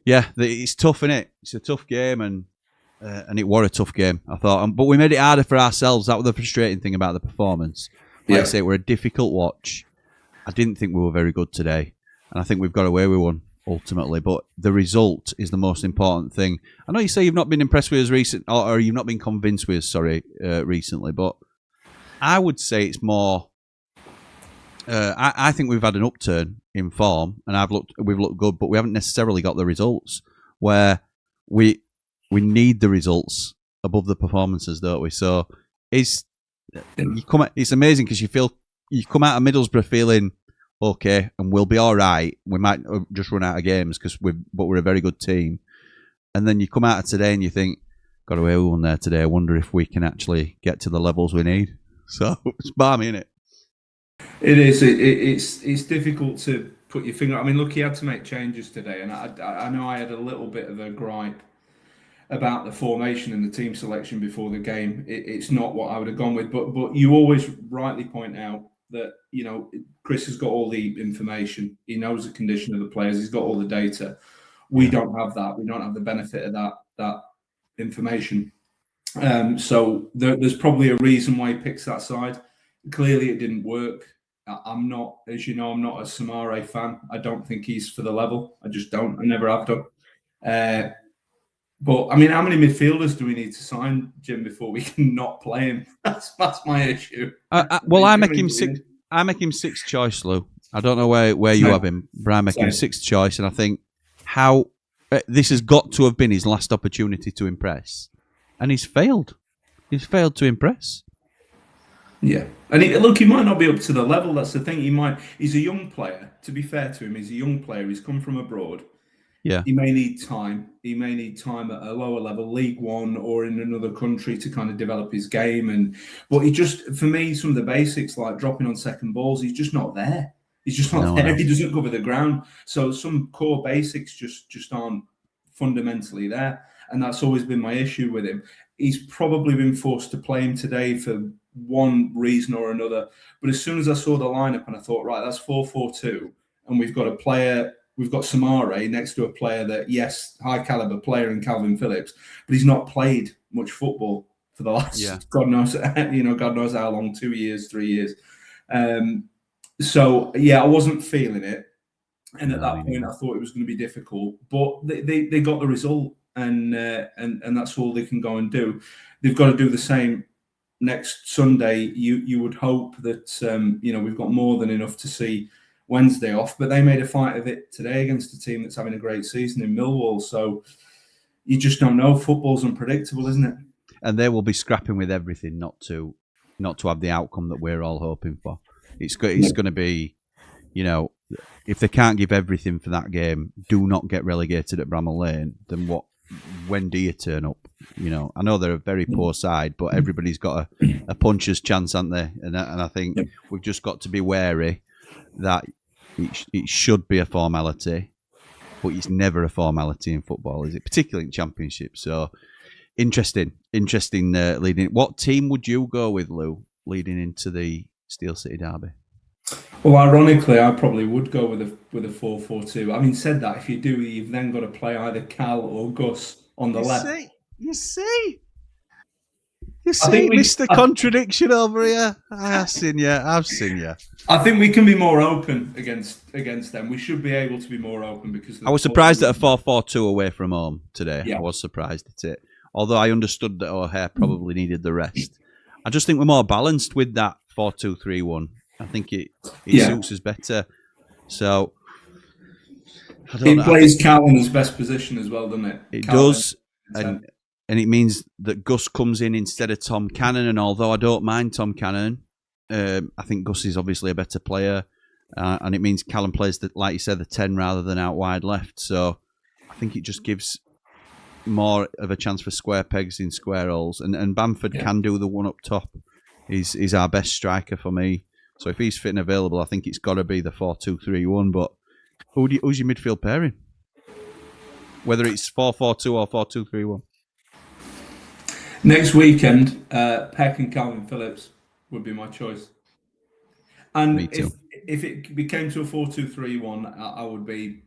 tough, innit? It's a tough game, and it was a tough game, I thought. But we made it harder for ourselves. That was the frustrating thing about the performance. Like I say, we're a difficult watch. I didn't think we were very good today, and I think we've got away with one. ultimately, but the result is the most important thing. I know you say you've not been impressed with us or you've not been convinced with us, recently, but I would say it's more. I think we've had an upturn in form, and we've looked good, but we haven't necessarily got the results. Where we need the results above the performances, don't we? So it's amazing because you come out of Middlesbrough feeling okay, and we'll be all right. We might just run out of games but we're a very good team. And then you come out of today and you think, got away with one there today. I wonder if we can actually get to the levels we need. So it's balmy, isn't it? It is. It's difficult to put your finger. I mean, look, he had to make changes today, and I know I had a little bit of a gripe about the formation and the team selection before the game. It's not what I would have gone with, but you always rightly point out that, you know, Chris has got all the information. He knows the condition of the players. He's got all the data. We don't have that. We don't have the benefit of that information. So there's probably a reason why he picks that side. Clearly, it didn't work. I'm not, as you know, I'm not a Samare fan. I don't think he's for the level. I just don't. I never have done. But I mean, how many midfielders do we need to sign, Jim, before we can not play him? That's my issue. Well, I make him sixth choice, Lou. I don't know where you have him, but I make him sixth choice, and I think this has got to have been his last opportunity to impress, and he's failed. He's failed to impress. Yeah, and he might not be up to the level. That's the thing. He's a young player. To be fair to him, he's a young player. He's come from abroad. Yeah, he may need time. He may need time at a lower level, League One or in another country, to kind of develop his game. But he just, for me, some of the basics like dropping on second balls, he's just not there. He's just not there. He doesn't cover the ground. So some core basics just aren't fundamentally there, and that's always been my issue with him. He's probably been forced to play him today for one reason or another. But as soon as I saw the lineup and I thought, right, that's 4-4-2, and we've got Samare next to a player that, yes, high caliber player in Calvin Phillips, but he's not played much football for the last God knows how long, 2 years, 3 years. So I wasn't feeling it, and at that point I thought it was going to be difficult. But they got the result, and that's all they can go and do. They've got to do the same next Sunday. You would hope that we've got more than enough to see Wednesday off, but they made a fight of it today against a team that's having a great season in Millwall. So you just don't know. Football's unpredictable, isn't it? And they will be scrapping with everything not to have the outcome that we're all hoping for. It's going to be, if they can't give everything for that game, do not get relegated at Bramall Lane. Then when do you turn up? I know they're a very poor side, but everybody's got a puncher's chance, haven't they? And I think we've just got to be wary that it should be a formality, but it's never a formality in football, is it? Particularly in Championship. So interesting leading. What team would you go with, Lou, leading into the Steel City derby? Well, ironically, I probably would go with a 4-4-2. Having said that, if you do, you've then got to play either Cal or Gus on the left. You see, Mr. Contradiction over here. I've seen you. I think we can be more open against them. We should be able to be more open because... I was surprised at a 4-4-2 away from home today. Yeah. I was surprised at it. Although I understood that O'Hare probably needed the rest. I just think we're more balanced with that 4-2-3-1. I think it suits us better. So... It plays Cal in his best position as well, doesn't it? It does. And it means that Gus comes in instead of Tom Cannon. And although I don't mind Tom Cannon, I think Gus is obviously a better player. And it means Callum plays, like you said, the 10 rather than out wide left. So I think it just gives more of a chance for square pegs in square holes. And Bamford can do the one up top. He's our best striker for me. So if he's fit and available, I think it's got to be the 4-2-3-1. But who's your midfield pairing? Whether it's 4-4-2 or 4-2-3-1? Next weekend, Peck and Calvin Phillips would be my choice. And Me too. If it became to a 4-2-3-1, I would be,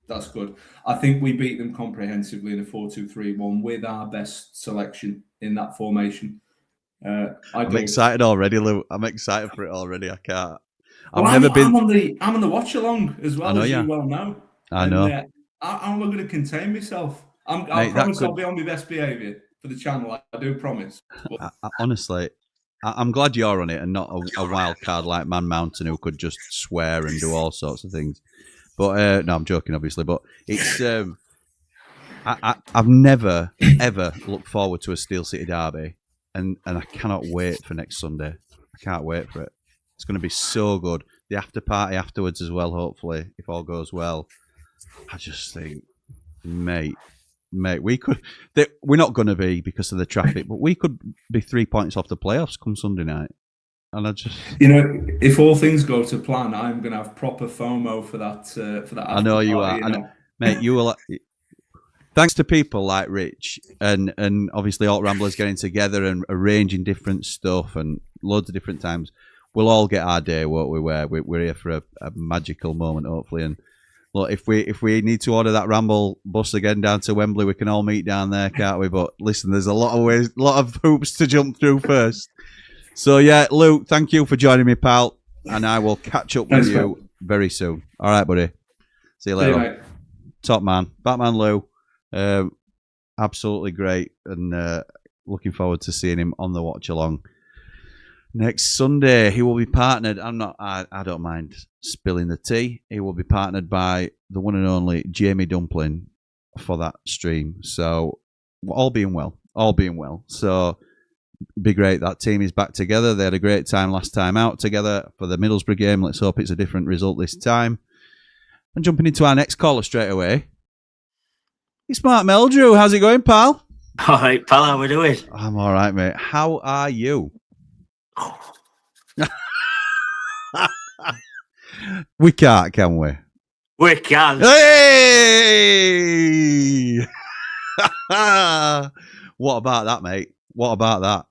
that's good. I think we beat them comprehensively in a 4-2-3-1 with our best selection in that formation. I'm excited already, Lou. I'm excited for it already. I can't. I'm on the watch along as well, as you well know. I know. How am I going to contain myself? I Mate, promise I'll be on my best behaviour for the channel. I do promise. Honestly, I'm glad you're on it and not a wild card like Man Mountain who could just swear and do all sorts of things. But no, I'm joking, obviously. But it's I've never ever looked forward to a Steel City derby, and I cannot wait for next Sunday. I can't wait for it. It's going to be so good. The after party afterwards as well. Hopefully, if all goes well. I just think, mate, we could. We're not going to be because of the traffic, but we could be 3 points off the playoffs come Sunday night. And I just, if all things go to plan, I'm going to have proper FOMO for that. I know you are, mate. You will. Thanks to people like Rich and obviously Alt Ramblers getting together and arranging different stuff and loads of different times, we'll all get our day, won't we? Where we're here for a magical moment, hopefully. And look, if we need to order that Ramble bus again down to Wembley, we can all meet down there, can't we? But listen, there's a lot of hoops to jump through first. So yeah, Luke, thank you for joining me, pal, and I will catch up with you very soon. All right, buddy. See you later. Mate. Top man, Batman Lou. Absolutely great, and looking forward to seeing him on the watch along next Sunday. He will be partnered. I don't mind spilling the tea. He will be partnered by the one and only Jamie Dumplin for that stream. So all being well. So be great. That team is back together. They had a great time last time out together for the Middlesbrough game. Let's hope it's a different result this time. And jumping into our next caller straight away. It's Mark Meldrew. How's it going, pal? All right, pal. How we doing? I'm all right, mate. How are you? We can't, can we? We can. Hey! What about that, mate? What about that?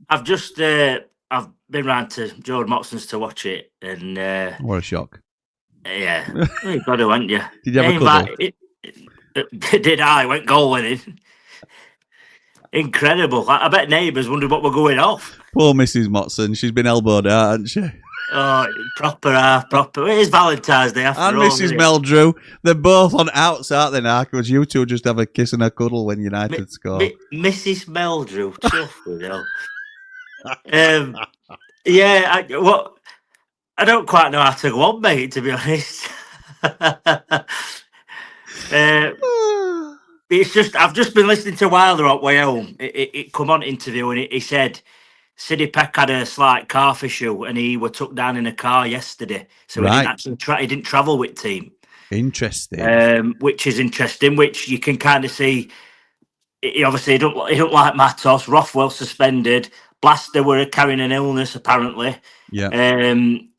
I've just I've been round to Jordan Moxon's to watch it, and What a shock! Yeah, you got to, haven't you? Did you have a cuddle? Did I? Went goal winning. Incredible. I bet neighbours wondered what we're going off. Poor Mrs. Motson. She's been elbowed out, hasn't she? Oh, proper. It is Valentine's Day after and all. Mrs. Meldrew. They're both on outs, aren't they now? Because you two just have a kiss and a cuddle when United score. Mrs. Meldrew. Yeah, I don't quite know how to go on, mate, to be honest. It's just I've just been listening to Wilder on way home. It come on interview and he said Sidney Peck had a slight calf issue and he was took down in a car yesterday, so he didn't actually he didn't travel with team. Interesting. Which is interesting. Which you can kind of see. He obviously don't like Matos. Rothwell suspended. Blaster were carrying an illness apparently. Yeah. And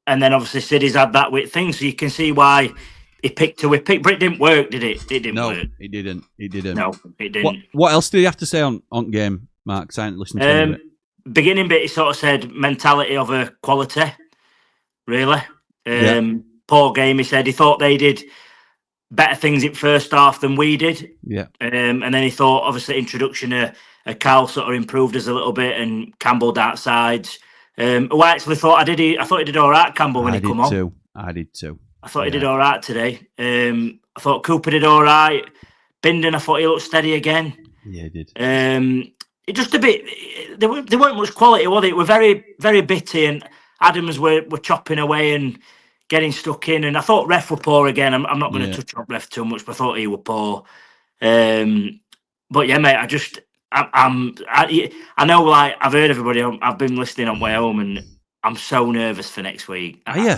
then obviously Siddy's had that with things, so you can see why. He picked but it didn't work, did it? It didn't work. It didn't. No, it didn't. What else did he have to say on game, Mark? I didn't listen to him. Beginning bit, he sort of said mentality over quality, really. Poor game, he said. He thought they did better things in first half than we did. Yeah. And then he thought, obviously, introduction of Cal sort of improved us a little bit and Campbell outsides. I actually thought I thought he did all right, Campbell, when he come on. I did too. I thought he did all right today. I thought Cooper did all right. Bindon, I thought he looked steady again. Yeah, he did. It just a bit. There weren't much quality, was it? We're very, very bitty, and Adams were chopping away and getting stuck in. And I thought ref were poor again. I'm not going to touch on ref too much, but I thought he were poor. But yeah, mate, I know, like I've heard everybody. I've been listening on way home, and I'm so nervous for next week. Are you?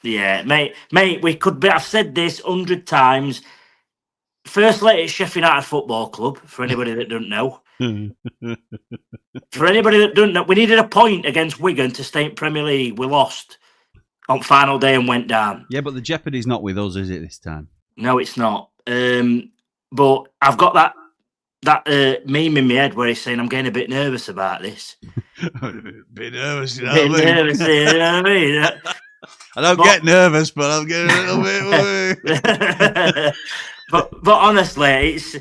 Yeah, mate. We could be. I've said this 100 times. First latest Sheffield United Football Club. For anybody that doesn't know, we needed a point against Wigan to stay in Premier League. We lost on final day and went down. Yeah, but the jeopardy's not with us, is it this time? No, it's not. But I've got that meme in my head where he's saying I'm getting a bit nervous about this. A bit nervous, you know what I mean? Nervous, you know what I mean? I don't get nervous, but I'm getting a little bit. but honestly, it's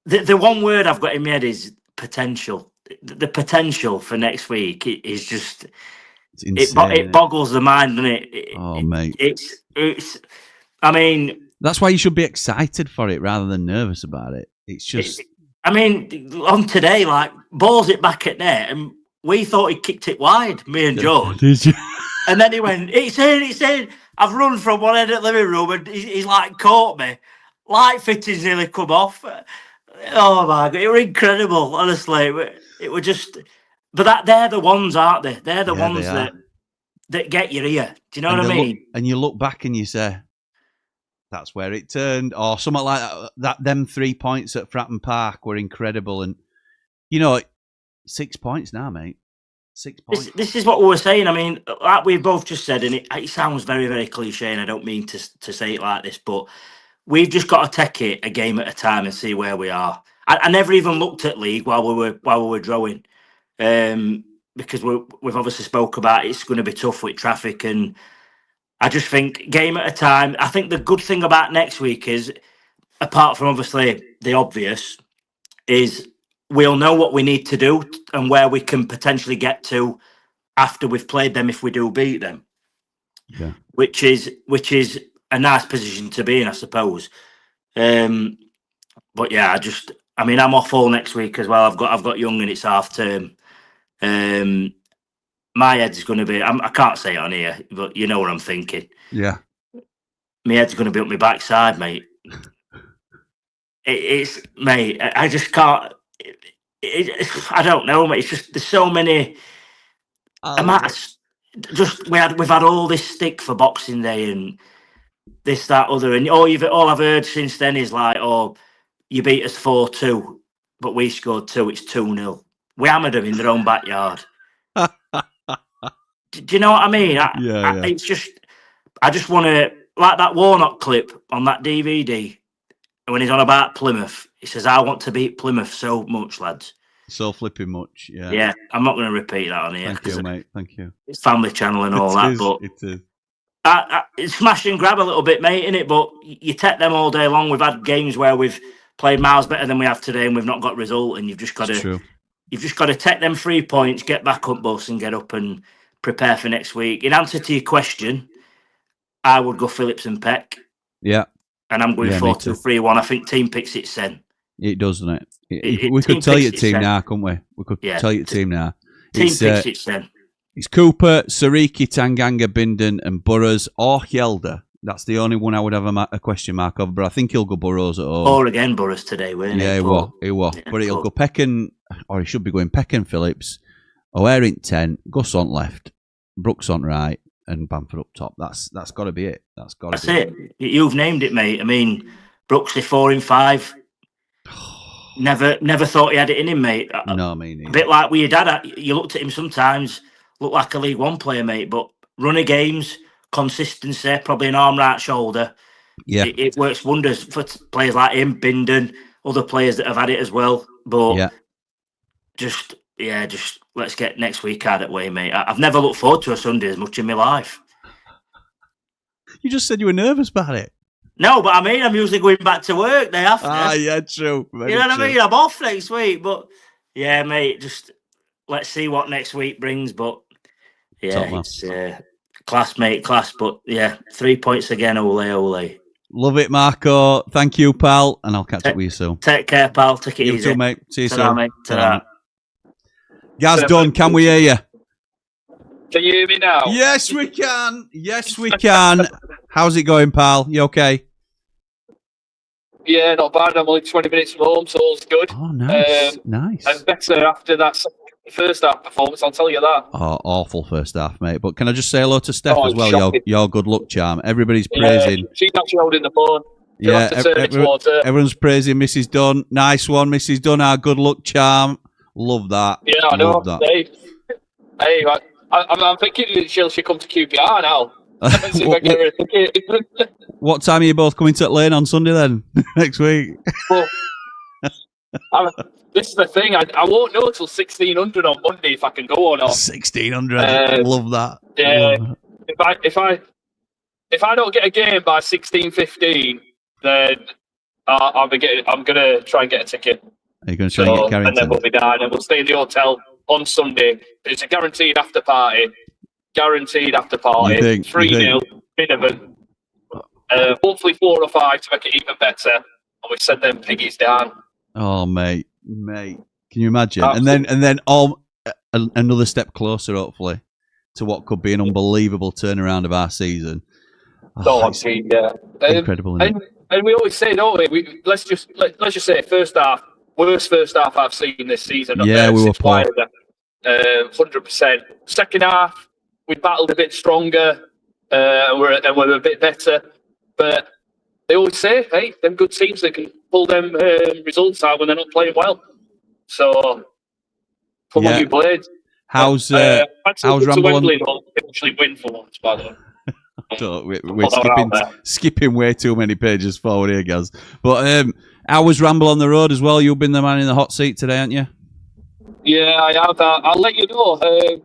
the one word I've got in my head is potential. The potential for next week is just insane, it boggles the mind, doesn't it? Oh, mate, it's I mean, that's why you should be excited for it rather than nervous about it. It's just. I mean, on today, like, balls it back at net, and we thought he kicked it wide, me and George. Did you? And then he went, it's in. I've run from one end of the living room, and he's like, caught me. Light fittings nearly come off. Oh, my God. It was incredible, honestly. It was just... But they're the ones, aren't they? They're the ones that get your ear. Do you know what I mean? And you look back and you say, that's where it turned. Or something like that. Them 3 points at Fratton Park were incredible. And, 6 points now, mate. 6 points. This is what we were saying. I mean, like we've both just said, and it sounds very, very cliche, and I don't mean to say it like this, but we've just got to take it a game at a time and see where we are. I never even looked at league while we were drawing, because we've obviously spoke about it's going to be tough with traffic, and I just think game at a time. I think the good thing about next week is, apart from obviously the obvious, is we'll know what we need to do and where we can potentially get to after we've played them if we do beat them. Yeah. Which is a nice position to be in, I suppose. But yeah, I'm off all next week as well. I've got young and it's half term. My head's going to be, I can't say it on here, but you know what I'm thinking. Yeah. My head's going to be up my backside, mate. Mate, I just can't. I don't know, mate. It's just there's so many. We've had all this stick for Boxing Day and this, that, other, and all I've heard since then is like, oh, you beat us 4-2, but we scored 2. It's 2-0. We hammered them in their own backyard. Do you know what I mean? It's just, I just want to, like that Warnock clip on that DVD when he's on about Plymouth. He says, I want to beat Plymouth so much, lads. So flipping much, yeah. Yeah, I'm not going to repeat that on here. Thank you, mate. Thank you. It's Family Channel and all that, but it is. It's smash and grab a little bit, mate, innit? But you take them all day long. We've had games where we've played miles better than we have today, and we've not got result. And you've just got to take them 3 points, get back up bus, and get up and prepare for next week. In answer to your question, I would go Phillips and Peck. Yeah. And I'm going 4-2-3-1. I think team picks it then. It does, doesn't it? We could tell you the team now, couldn't we? We could tell you the team now. Team picks it then. It's Cooper, Sariki, Tanganga, Bindon, and Burrows or Hjelde. That's the only one I would have a question mark over, but I think he'll go Burrows at home. Or again, Burrows today, won't he? Yeah, he will. Yeah, but he'll go Peck or he should be going Peck and Phillips, O'Hare in 10, Gus on left, Brooks on right, and Bamford up top. That's got to be it. That's it. You've named it, mate. I mean, Brooksy 4 in 5. Never thought he had it in him, mate. No, me neither. A bit like with your dad. You looked at him sometimes, looked like a League One player, mate. But running games, consistency, probably an arm, right shoulder. Yeah, it works wonders for players like him, Bindon, other players that have had it as well. But just let's get next week out of the way, mate. I've never looked forward to a Sunday as much in my life. You just said you were nervous about it. No, but I mean, I'm usually going back to work day after. Yeah, true. Very what I mean? I'm off next week, but yeah, mate, just let's see what next week brings. But yeah, it's class, mate, class. But yeah, 3 points again, ole. Love it, Marco. Thank you, pal, and I'll catch up with you soon. Take care, pal. Take it easy. You too, mate. See you Ta-ra, soon. mate. Ta-ra. Gaz done. Can we hear you? Can you hear me now? Yes, we can. Yes, we can. How's it going, pal? You okay? Yeah, not bad. I'm only 20 minutes from home, so all's good. Oh, nice. Nice. I'm better after that first half performance, I'll tell you that. Oh, awful first half, mate. But can I just say hello to Steph as well? Your good luck charm. Everybody's praising. She's actually holding the phone. Everyone's praising Mrs. Dunn. Nice one, Mrs. Dunn, our good luck charm. Love that. Yeah, I know. Hey, I'm thinking she'll come to QPR now. What time are you both coming to Lane on Sunday then? Next week? Well, this is the thing. I won't know until 1600 on Monday if I can go or not. 1600. Love that. Yeah. If I don't get a game by 16:15, then I'm gonna try and get a ticket. Are you going to try and get Carrington? And then we'll be down and we'll stay in the hotel on Sunday. It's a guaranteed after party. 3-0, Binnerman. Hopefully 4 or 5 to make it even better. And we send them piggies down. Oh, mate. Can you imagine? Absolutely. And then another step closer, hopefully, to what could be an unbelievable turnaround of our season. It's incredible, isn't it? And we always say, don't we? Let's just say first half, worst first half I've seen this season. Yeah, we were poor. 100%. Second half, we battled a bit stronger, and we're a bit better. But they always say, hey, them good teams, they can pull them results out when they're not playing well. So, come on, you Blades. How's Ramble Wembley don't actually win for once, by the way. We're skipping way too many pages forward here, guys. But how was Ramble on the road as well? You've been the man in the hot seat today, haven't you? Yeah, I have. I'll let you know.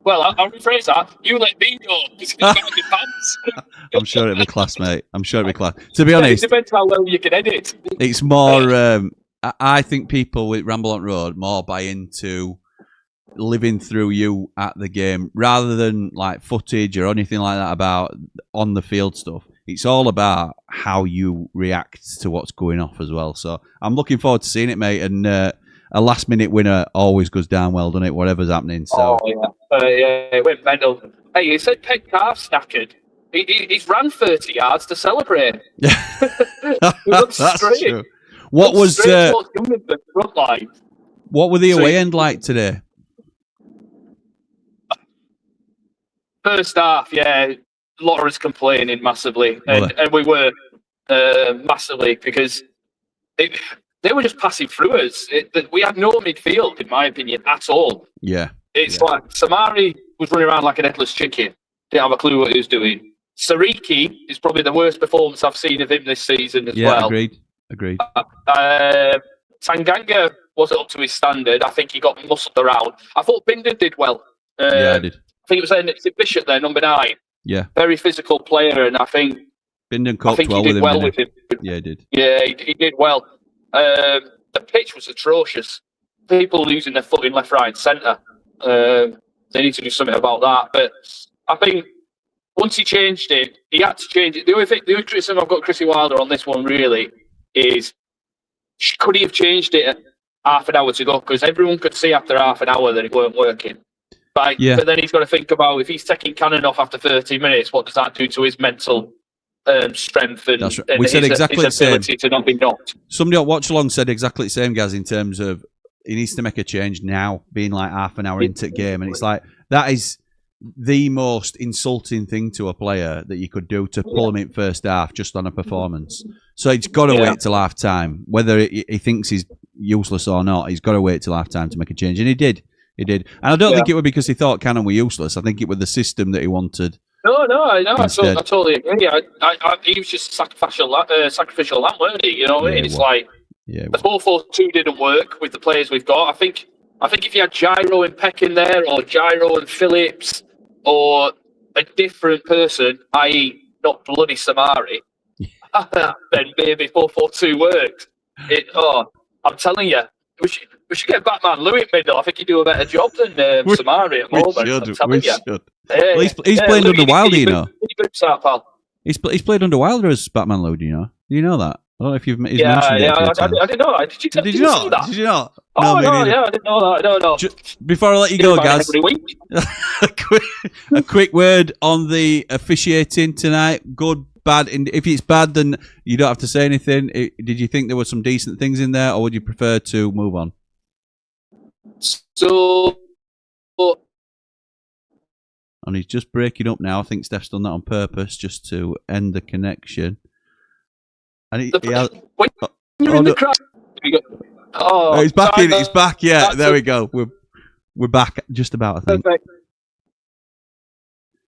I'll rephrase that. You let me know because it's got your pants. I'm sure it'll be class, mate. I'm sure it'll be class. To be honest, it depends how well you can edit. It's more. I think people with Ramble on Road more buy into living through you at the game rather than like footage or anything like that about on the field stuff. It's all about how you react to what's going off as well. So I'm looking forward to seeing it, mate. And a last minute winner always goes down well, doesn't it? Whatever's happening. So it went mental. Hey, he said Pet Calf's knackered. He's ran 30 yards to celebrate. That's straight. true. What were the away end like today? First half, a lot of us complaining massively, and we were massively because they were just passing through us. We had no midfield, in my opinion, at all. Yeah, it's like Samari was running around like an headless chicken. Didn't have a clue what he was doing. Sariki is probably the worst performance I've seen of him this season as well. Agreed. Tanganga wasn't up to his standard. I think he got muscled around. I thought Binder did well. I did. I think it was Bishop there, number 9. Yeah. Very physical player, and I think Binden coped well with him. Yeah, he did. Yeah, he did well. The pitch was atrocious. People losing their foot in left, right, and centre. They need to do something about that. But I think once he changed it, he had to change it. The only criticism I've got Chrissy Wilder on this one really is, could he have changed it half an hour to go? Because everyone could see after half an hour that it weren't working. But then he's got to think about, if he's taking Cannon off after 30 minutes, what does that do to his mental strength and, That's right. and we said his exactly the ability same. to not be knocked? Somebody at Watch Along said exactly the same, guys, in terms of he needs to make a change now, being like half an hour into the game. And it's like, that is the most insulting thing to a player that you could do, to pull him in first half just on a performance. So he's got to wait till half time. Whether he thinks he's useless or not, he's got to wait till half time to make a change. And he did. And I don't think it was because he thought Cannon were useless. I think it was the system that he wanted. No, I totally agree. He was just sacrificial lamb, weren't he? You know what I mean? It's like the 4-4-2 didn't work with the players we've got. I think if you had Gyro and Peck in there, or Gyro and Phillips, or a different person, i.e. not bloody Samari, then maybe 4-4-2 worked. I'm telling you, we should get Batman Louis in middle. I think he'd do a better job than Samari at the moment. We should. Well, he's played under Wilder, you know. He's played under Wilder as Batman Louis, do you know? Do you know that? I don't know if he's mentioned it. I didn't know that. Did you not? That? Did you not? Oh, no, I didn't know that. I don't know. Before I let you go, guys, a quick word on the officiating tonight. Good, bad. If it's bad, then you don't have to say anything. Did you think there were some decent things in there, or would you prefer to move on? So, and he's just breaking up now. I think Steph's done that on purpose, just to end the connection. And he's back in. He's back. Yeah, there we go. We're back. Just about, I think. Perfect.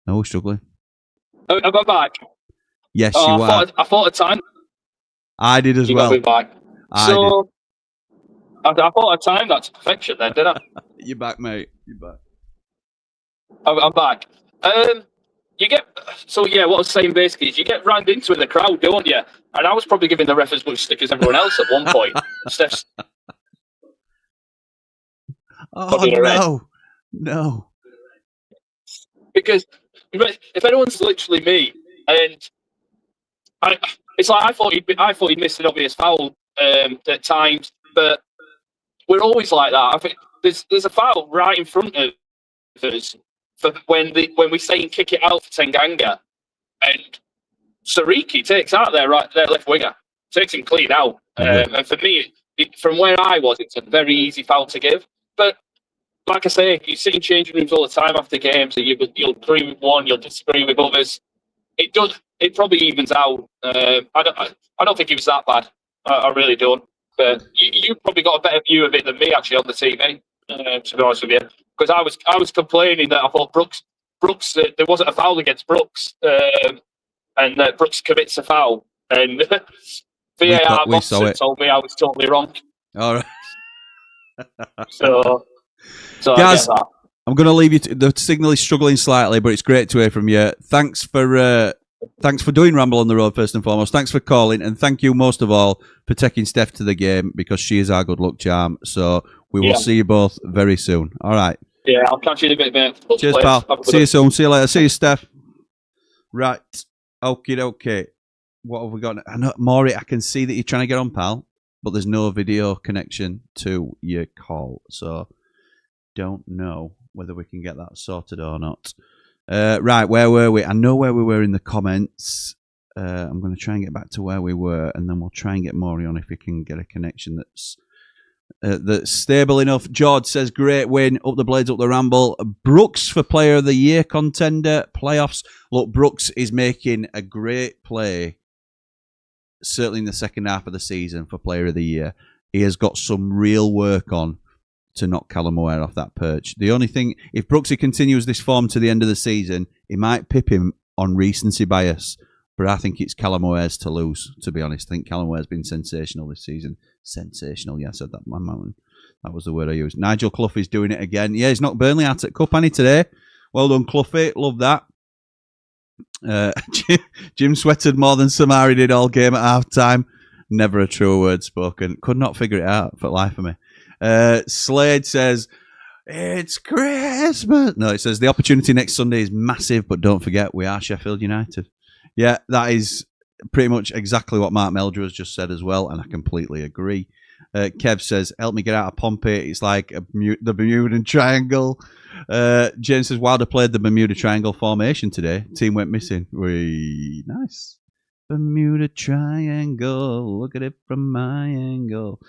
No, we're struggling. Am I back? Yes, you are. I thought a time. I did as well. Back. I thought I timed that to perfection then, didn't I? You're back, mate. You're back. I'm back. What I was saying basically is you get rammed into in the crowd, don't you? And I was probably giving the ref as much stick as everyone else at one point. Steph's. No. Because if anyone's literally me, and It's like I thought he'd missed an obvious foul at times, but we're always like that. I think there's a foul right in front of us for when we say and kick it out for Tanganga, and Sariki takes out their left winger, takes him clean out. And for me, from where I was, it's a very easy foul to give. But like I say, you sit in changing rooms all the time after games, and you'll agree with one, you'll disagree with others. It probably evens out. I don't think it was that bad. I really don't. But you probably got a better view of it than me actually on the TV. To be honest with you, because I was complaining that I thought Brooks there wasn't a foul against Brooks, and Brooks commits a foul, and VAR told me I was totally wrong. All right. So guys, I'm going to leave you. The signal is struggling slightly, but it's great to hear from you. Thanks for doing Ramble on the Road first and foremost. Thanks for calling, and thank you most of all for taking Steph to the game, because she is our good luck charm. So we will see you both very soon. All right. Yeah, I'll catch you in a bit, mate. Cheers, pal. See you soon. See you later. See you, Steph. Right. Okay. What have we got? I know, Mory, I can see that you're trying to get on, pal, but there's no video connection to your call. So don't know whether we can get that sorted or not. Right, where were we? I know where we were in the comments. I'm going to try and get back to where we were, and then we'll try and get Mory on if we can get a connection that's stable enough. George says, great win, up the Blades, up the Ramble. Brooks for Player of the Year contender, playoffs. Look, Brooks is making a great play, certainly in the second half of the season, for Player of the Year. He has got some real work on to knock Callum Ware off that perch. The only thing, if Brooksy continues this form to the end of the season, he might pip him on recency bias, but I think it's Callum Ware's to lose, to be honest. I think Callum Ware's been sensational this season. Sensational, yeah, I said that, my mountain. That was the word I used. Nigel Clough is doing it again. Yeah, he's knocked Burnley out at Cup, hasn't he, today? Well done, Cloughie. Love that. Jim sweated more than Samari did all game at half-time. Never a true word spoken. Could not figure it out for the life of me. Slade says, it's Christmas. No, it says, the opportunity next Sunday is massive, but don't forget, we are Sheffield United. Yeah, that is pretty much exactly what Mark Meldrew has just said as well, and I completely agree. Kev says, help me get out of Pompey. It's like the Bermudan Triangle. James says, Wilder played the Bermuda Triangle formation today. Team went missing. Nice. Bermuda Triangle. Look at it from my angle.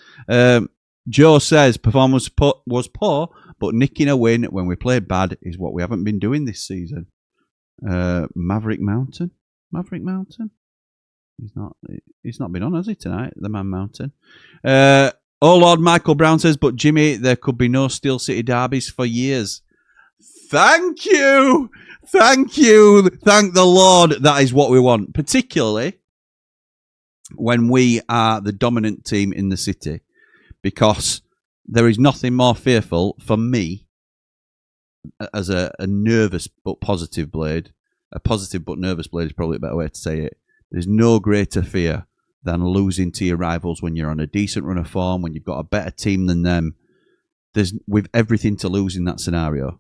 Joe says, performance was poor, but nicking a win when we played bad is what we haven't been doing this season. Maverick Mountain? He's not been on, has he, tonight? The Man Mountain. Oh Lord, Michael Brown says, but Jimmy, there could be no Steel City derbies for years. Thank you. Thank the Lord. That is what we want, particularly when we are the dominant team in the city, because there is nothing more fearful for me as a nervous but positive blade. A positive but nervous blade is probably a better way to say it. There's no greater fear than losing to your rivals when you're on a decent run of form, when you've got a better team than them. We've everything to lose in that scenario.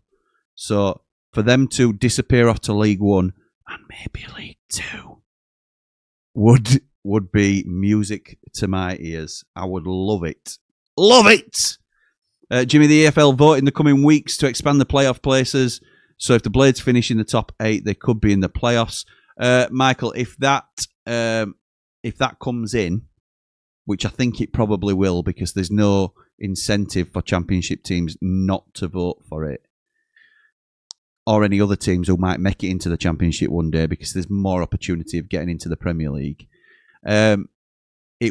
So for them to disappear off to League One and maybe League Two would be music to my ears. I would love it. Love it! Jimmy, the EFL vote in the coming weeks to expand the playoff places. So if the Blades finish in the top 8, they could be in the playoffs. Michael, if that comes in, which I think it probably will, because there's no incentive for Championship teams not to vote for it, or any other teams who might make it into the Championship one day, because there's more opportunity of getting into the Premier League. It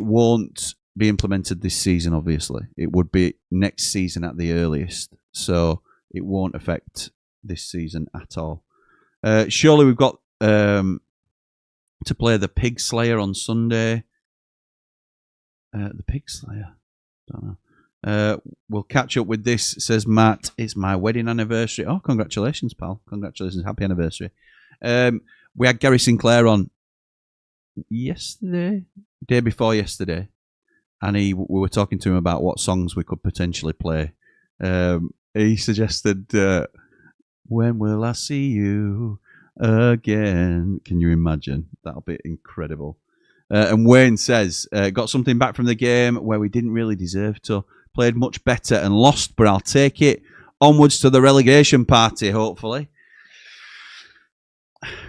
won't be implemented this season, obviously. It would be next season at the earliest, so it won't affect this season at all. Surely we've got to play the Pig Slayer on Sunday. The Pig Slayer? Don't know. We'll catch up with this, says Matt. It's my wedding anniversary. Oh, congratulations, pal. Congratulations. Happy anniversary. We had Gary Sinclair on day before yesterday, and we were talking to him about what songs we could potentially play. He suggested, when will I see you again? Can you imagine? That'll be incredible. And Wayne says, got something back from the game where we didn't really deserve to. Played much better and lost, but I'll take it. Onwards to the relegation party, hopefully.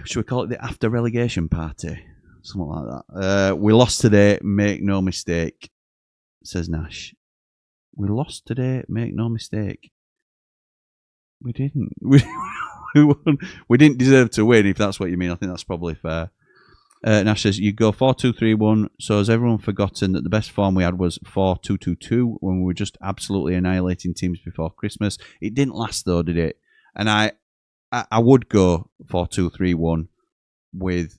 Should we call it the after relegation party? Something like that. We lost today, make no mistake, says Nash. We lost today, make no mistake. We didn't. We didn't deserve to win, if that's what you mean. I think that's probably fair. Nash says, you go 4-2-3-1, so has everyone forgotten that the best form we had was 4-2-2-2 when we were just absolutely annihilating teams before Christmas? It didn't last though, did it? And I would go 4-2-3-1 with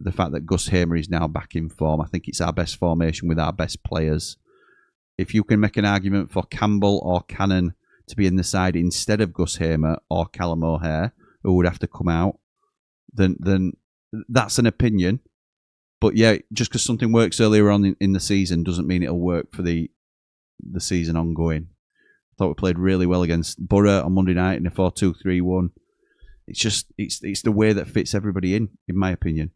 the fact that Gus Hamer is now back in form. I think it's our best formation with our best players. If you can make an argument for Campbell or Cannon to be in the side instead of Gus Hamer or Callum O'Hare, who would have to come out, then that's an opinion. But yeah, just because something works earlier on in the season doesn't mean it'll work for the season ongoing. I thought we played really well against Borough on Monday night in a 4-2-3-1. It's just it's the way that fits everybody in my opinion.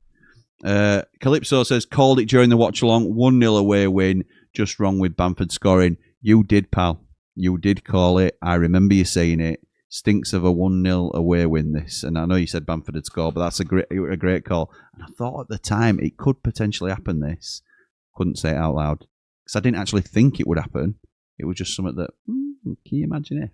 Calypso says, called it during the watch along, 1-0 away win, just wrong with Bamford scoring. You did, pal. You did call it. I remember you saying it. Stinks of a 1-0 away win this. And I know you said Bamford had scored, but that's a great call. And I thought at the time it could potentially happen this. Couldn't say it out loud. Because I didn't actually think it would happen. It was just something that, can you imagine if?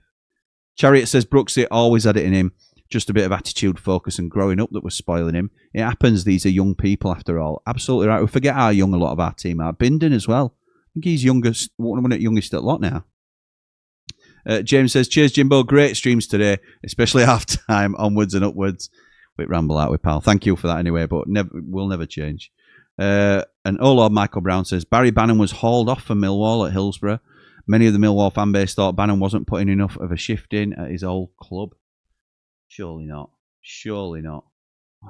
Chariot says Brooksy always had it in him. Just a bit of attitude, focus and growing up that was spoiling him. It happens, these are young people after all. Absolutely right. We forget how young a lot of our team are. Bindon as well. I think he's youngest, one of the youngest at lot now. James says, cheers Jimbo, great streams today, especially half time, onwards and upwards. Bit ramble out with pal. Thank you for that anyway, but we'll never change. And oh Lord, Michael Brown says, Barry Bannon was hauled off for Millwall at Hillsborough. Many of the Millwall fan base thought Bannon wasn't putting enough of a shift in at his old club. Surely not. Surely not.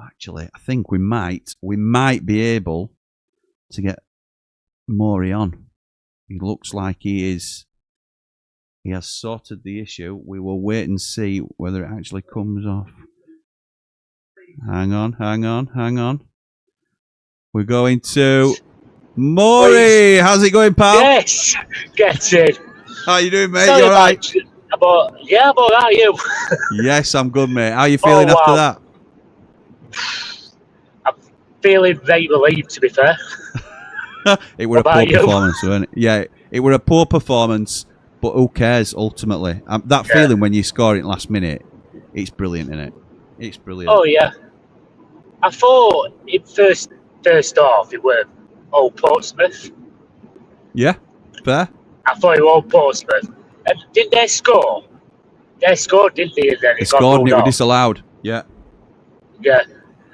Actually, I think we might be able to get Mory on. He looks like he has sorted the issue. We will wait and see whether it actually comes off. Hang on. We're going to Mory. How's it going, pal? Yes, get it. How you doing, mate? Sorry You all right? I'm all right. You? Yes, I'm good, mate. How are you feeling after that? I'm feeling very relieved, to be fair. It were a poor performance, wasn't it? Yeah, it were a poor performance, but who cares ultimately? That feeling when you score it last minute, it's brilliant, isn't it? It's brilliant. Oh yeah. I thought it first off it were old Portsmouth. Yeah, fair. I thought it was old Portsmouth. And did they score? They scored, didn't they? And then they scored and it was disallowed. Yeah. Yeah.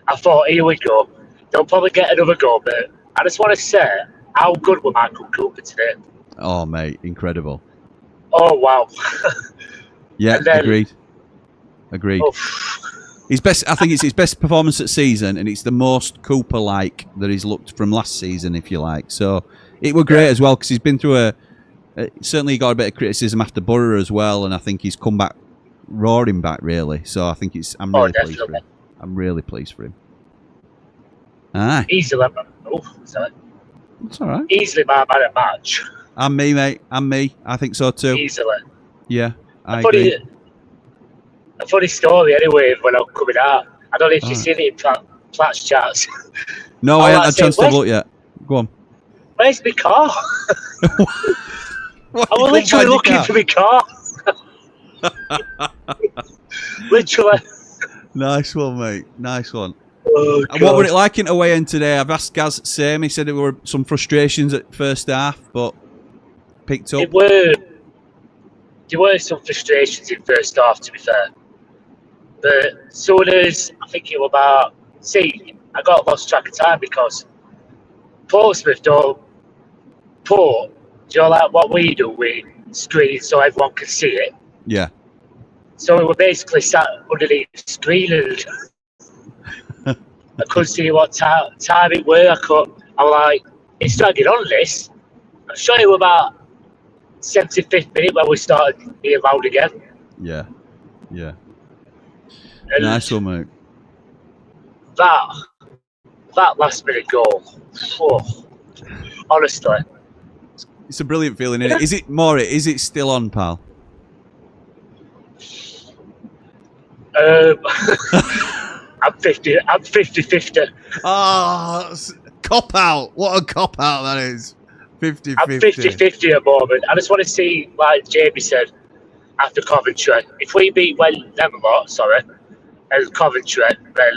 I thought, here we go. They'll probably get another goal, but I just want to say how good were Michael Cooper today? Oh, mate, incredible. Oh, wow. Yeah, then, agreed. Oh. His best. I think it's his best performance at season, and it's the most Cooper-like that he's looked from last season, if you like. So it were great as well, because he's been through certainly he got a bit of criticism after Borough as well, and I think he's come back roaring back, really. So I think I'm really pleased for him. I'm really pleased for him. Aye. Easily, sorry. It's all right. Easily my man at match. And me, mate. And me. I think so too. Easily. Yeah, I agree. A funny story anyway when I'm coming out. I don't know if you've seen it in Plat's chats. No, I haven't had a chance to have a look yet. Go on. Where's my car? I was literally looking for my car. Literally. Nice one, mate. Nice one. Oh, and what were it like in away end today? I've asked Gaz same. He said there were some frustrations at first half, but picked up. There were some frustrations in first half, to be fair. But soon as I think it was about, I got lost track of time because Portsmouth don't put, like what we do, we screen so everyone can see it. Yeah. So we were basically sat underneath the screen and I couldn't see what time it were. I was like, it's dragging on this. I'm sure it was about 75th minute when we started being loud again. Yeah. And nice one, mate. That that last minute goal. Oh, honestly. It's a brilliant feeling, isn't it? Is it, Mory, is it still on, pal? I'm 50-50. Oh, cop out. What a cop out that is. 50-50. I'm 50-50 at the moment. I just want to see, like Jamie said, after Coventry, if we beat and Coventry, then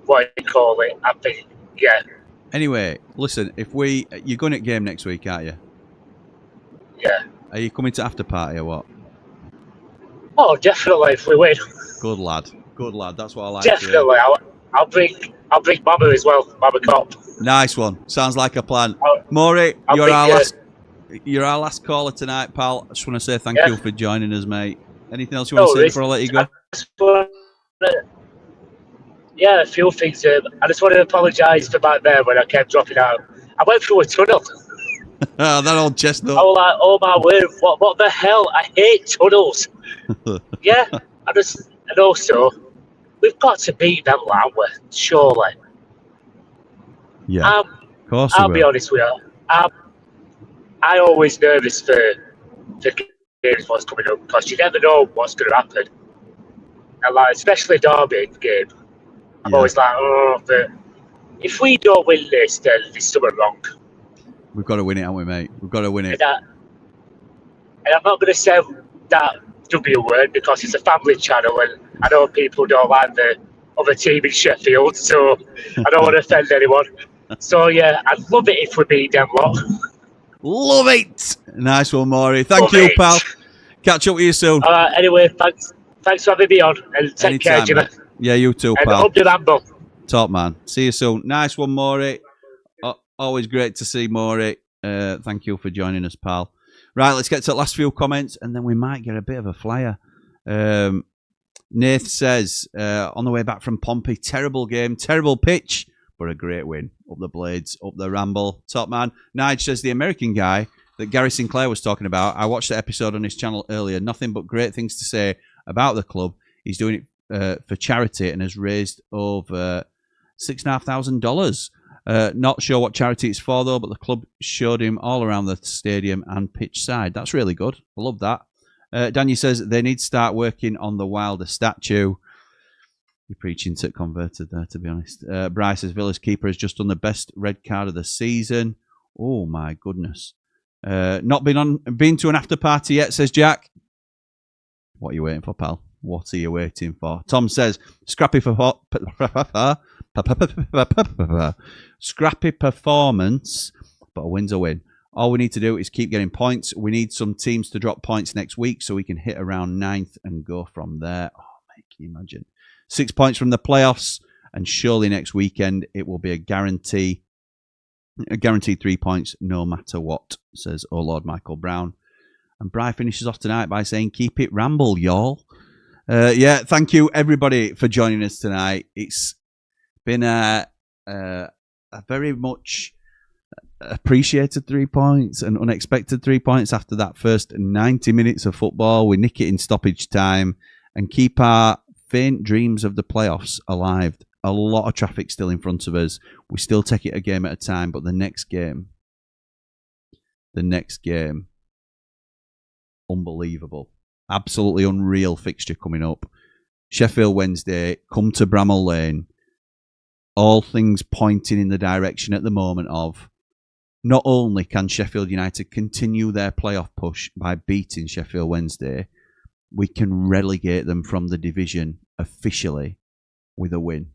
what do you call it? I think, yeah. Anyway, listen, you're going at game next week, aren't you? Yeah. Are you coming to after party or what? Oh, definitely if we win. Good lad. Good lad. That's what I like. Definitely. I'll bring Mama as well. Mama Cop. Nice one. Sounds like a plan. Maury, you're our last caller tonight, pal. I just want to say thank you for joining us, mate. Anything else you want to say before I let you go? Yeah, a few things. I just want to apologise for back there when I kept dropping out. I went through a tunnel. Oh, that old chestnut. I was like, oh my word, what the hell? I hate tunnels. Yeah, and also, we've got to beat them, aren't we? Surely. Yeah, of course. I'll be honest with you. I always nervous for games what's coming up because you never know what's going to happen. And like, especially Derby game, I'm always like, oh, but if we don't win this, then there's something wrong. We've got to win it, haven't we, mate? We've got to win it. And I'm not going to say that W word because it's a family channel and I know people don't like the other team in Sheffield, so I don't want to offend anyone. So, yeah, I'd love it if we beat them lot. Love it! Nice one, Mory. Thank you, pal. Catch up with you soon. Anyway, thanks for having me on and take care, Jimmy. Mate. Yeah, you too, and pal. Up the Ramble. Top man. See you soon. Nice one, Mory. Always great to see Mory. Thank you for joining us, pal. Right, let's get to the last few comments and then we might get a bit of a flyer. Nath says, on the way back from Pompey, terrible game, terrible pitch, but a great win. Up the Blades, up the Ramble. Top man. Nige says, the American guy that Gary Sinclair was talking about, I watched the episode on his channel earlier. Nothing but great things to say about the club. He's doing it for charity and has raised over $6,500. Not sure what charity it's for, though, but the club showed him all around the stadium and pitch side. That's really good. I love that. Daniel says they need to start working on the Wilder statue. You're preaching to converted there, to be honest. Bryce says Villa's keeper has just done the best red card of the season. Oh, my goodness. Not been to an after party yet, says Jack. What are you waiting for, pal? What are you waiting for? Tom says, scrappy performance, but a win's a win. All we need to do is keep getting points. We need some teams to drop points next week so we can hit around 9th and go from there. Oh, mate, can you imagine? 6 points from the playoffs, and surely next weekend it will be a guaranteed 3 points no matter what, says Oh Lord Michael Brown. And Bri finishes off tonight by saying, keep it ramble, y'all. Yeah, thank you everybody for joining us tonight. It's been a very much appreciated 3 points and unexpected 3 points after that first 90 minutes of football. We nick it in stoppage time and keep our faint dreams of the playoffs alive. A lot of traffic still in front of us. We still take it a game at a time, but the next game, unbelievable. Absolutely unreal fixture coming up. Sheffield Wednesday, come to Bramall Lane. All things pointing in the direction at the moment of not only can Sheffield United continue their playoff push by beating Sheffield Wednesday, we can relegate them from the division officially with a win.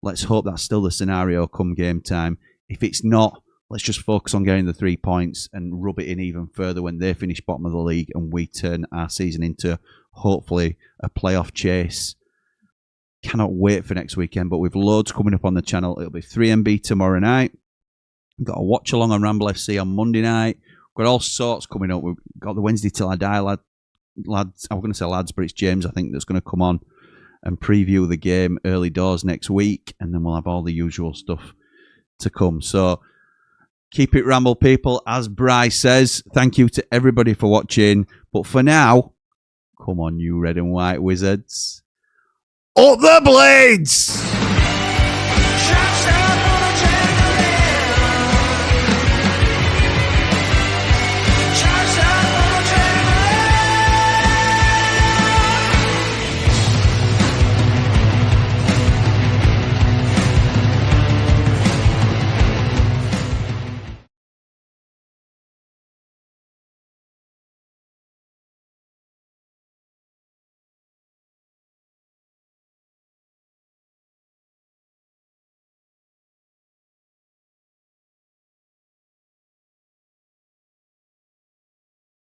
Let's hope that's still the scenario come game time. If it's not, let's just focus on getting the 3 points and rub it in even further when they finish bottom of the league and we turn our season into hopefully a playoff chase. Cannot wait for next weekend, but we've loads coming up on the channel. It'll be 3MB tomorrow night. We've got a watch along on Ramble FC on Monday night. We've got all sorts coming up. We've got the Wednesday Till I Die lads. I'm going to say lads, but it's James, I think, that's going to come on and preview the game early doors next week, and then we'll have all the usual stuff to come. So keep it ramble, people. As Bryce says, thank you to everybody for watching. But for now, come on, you red and white wizards. Up the Blades!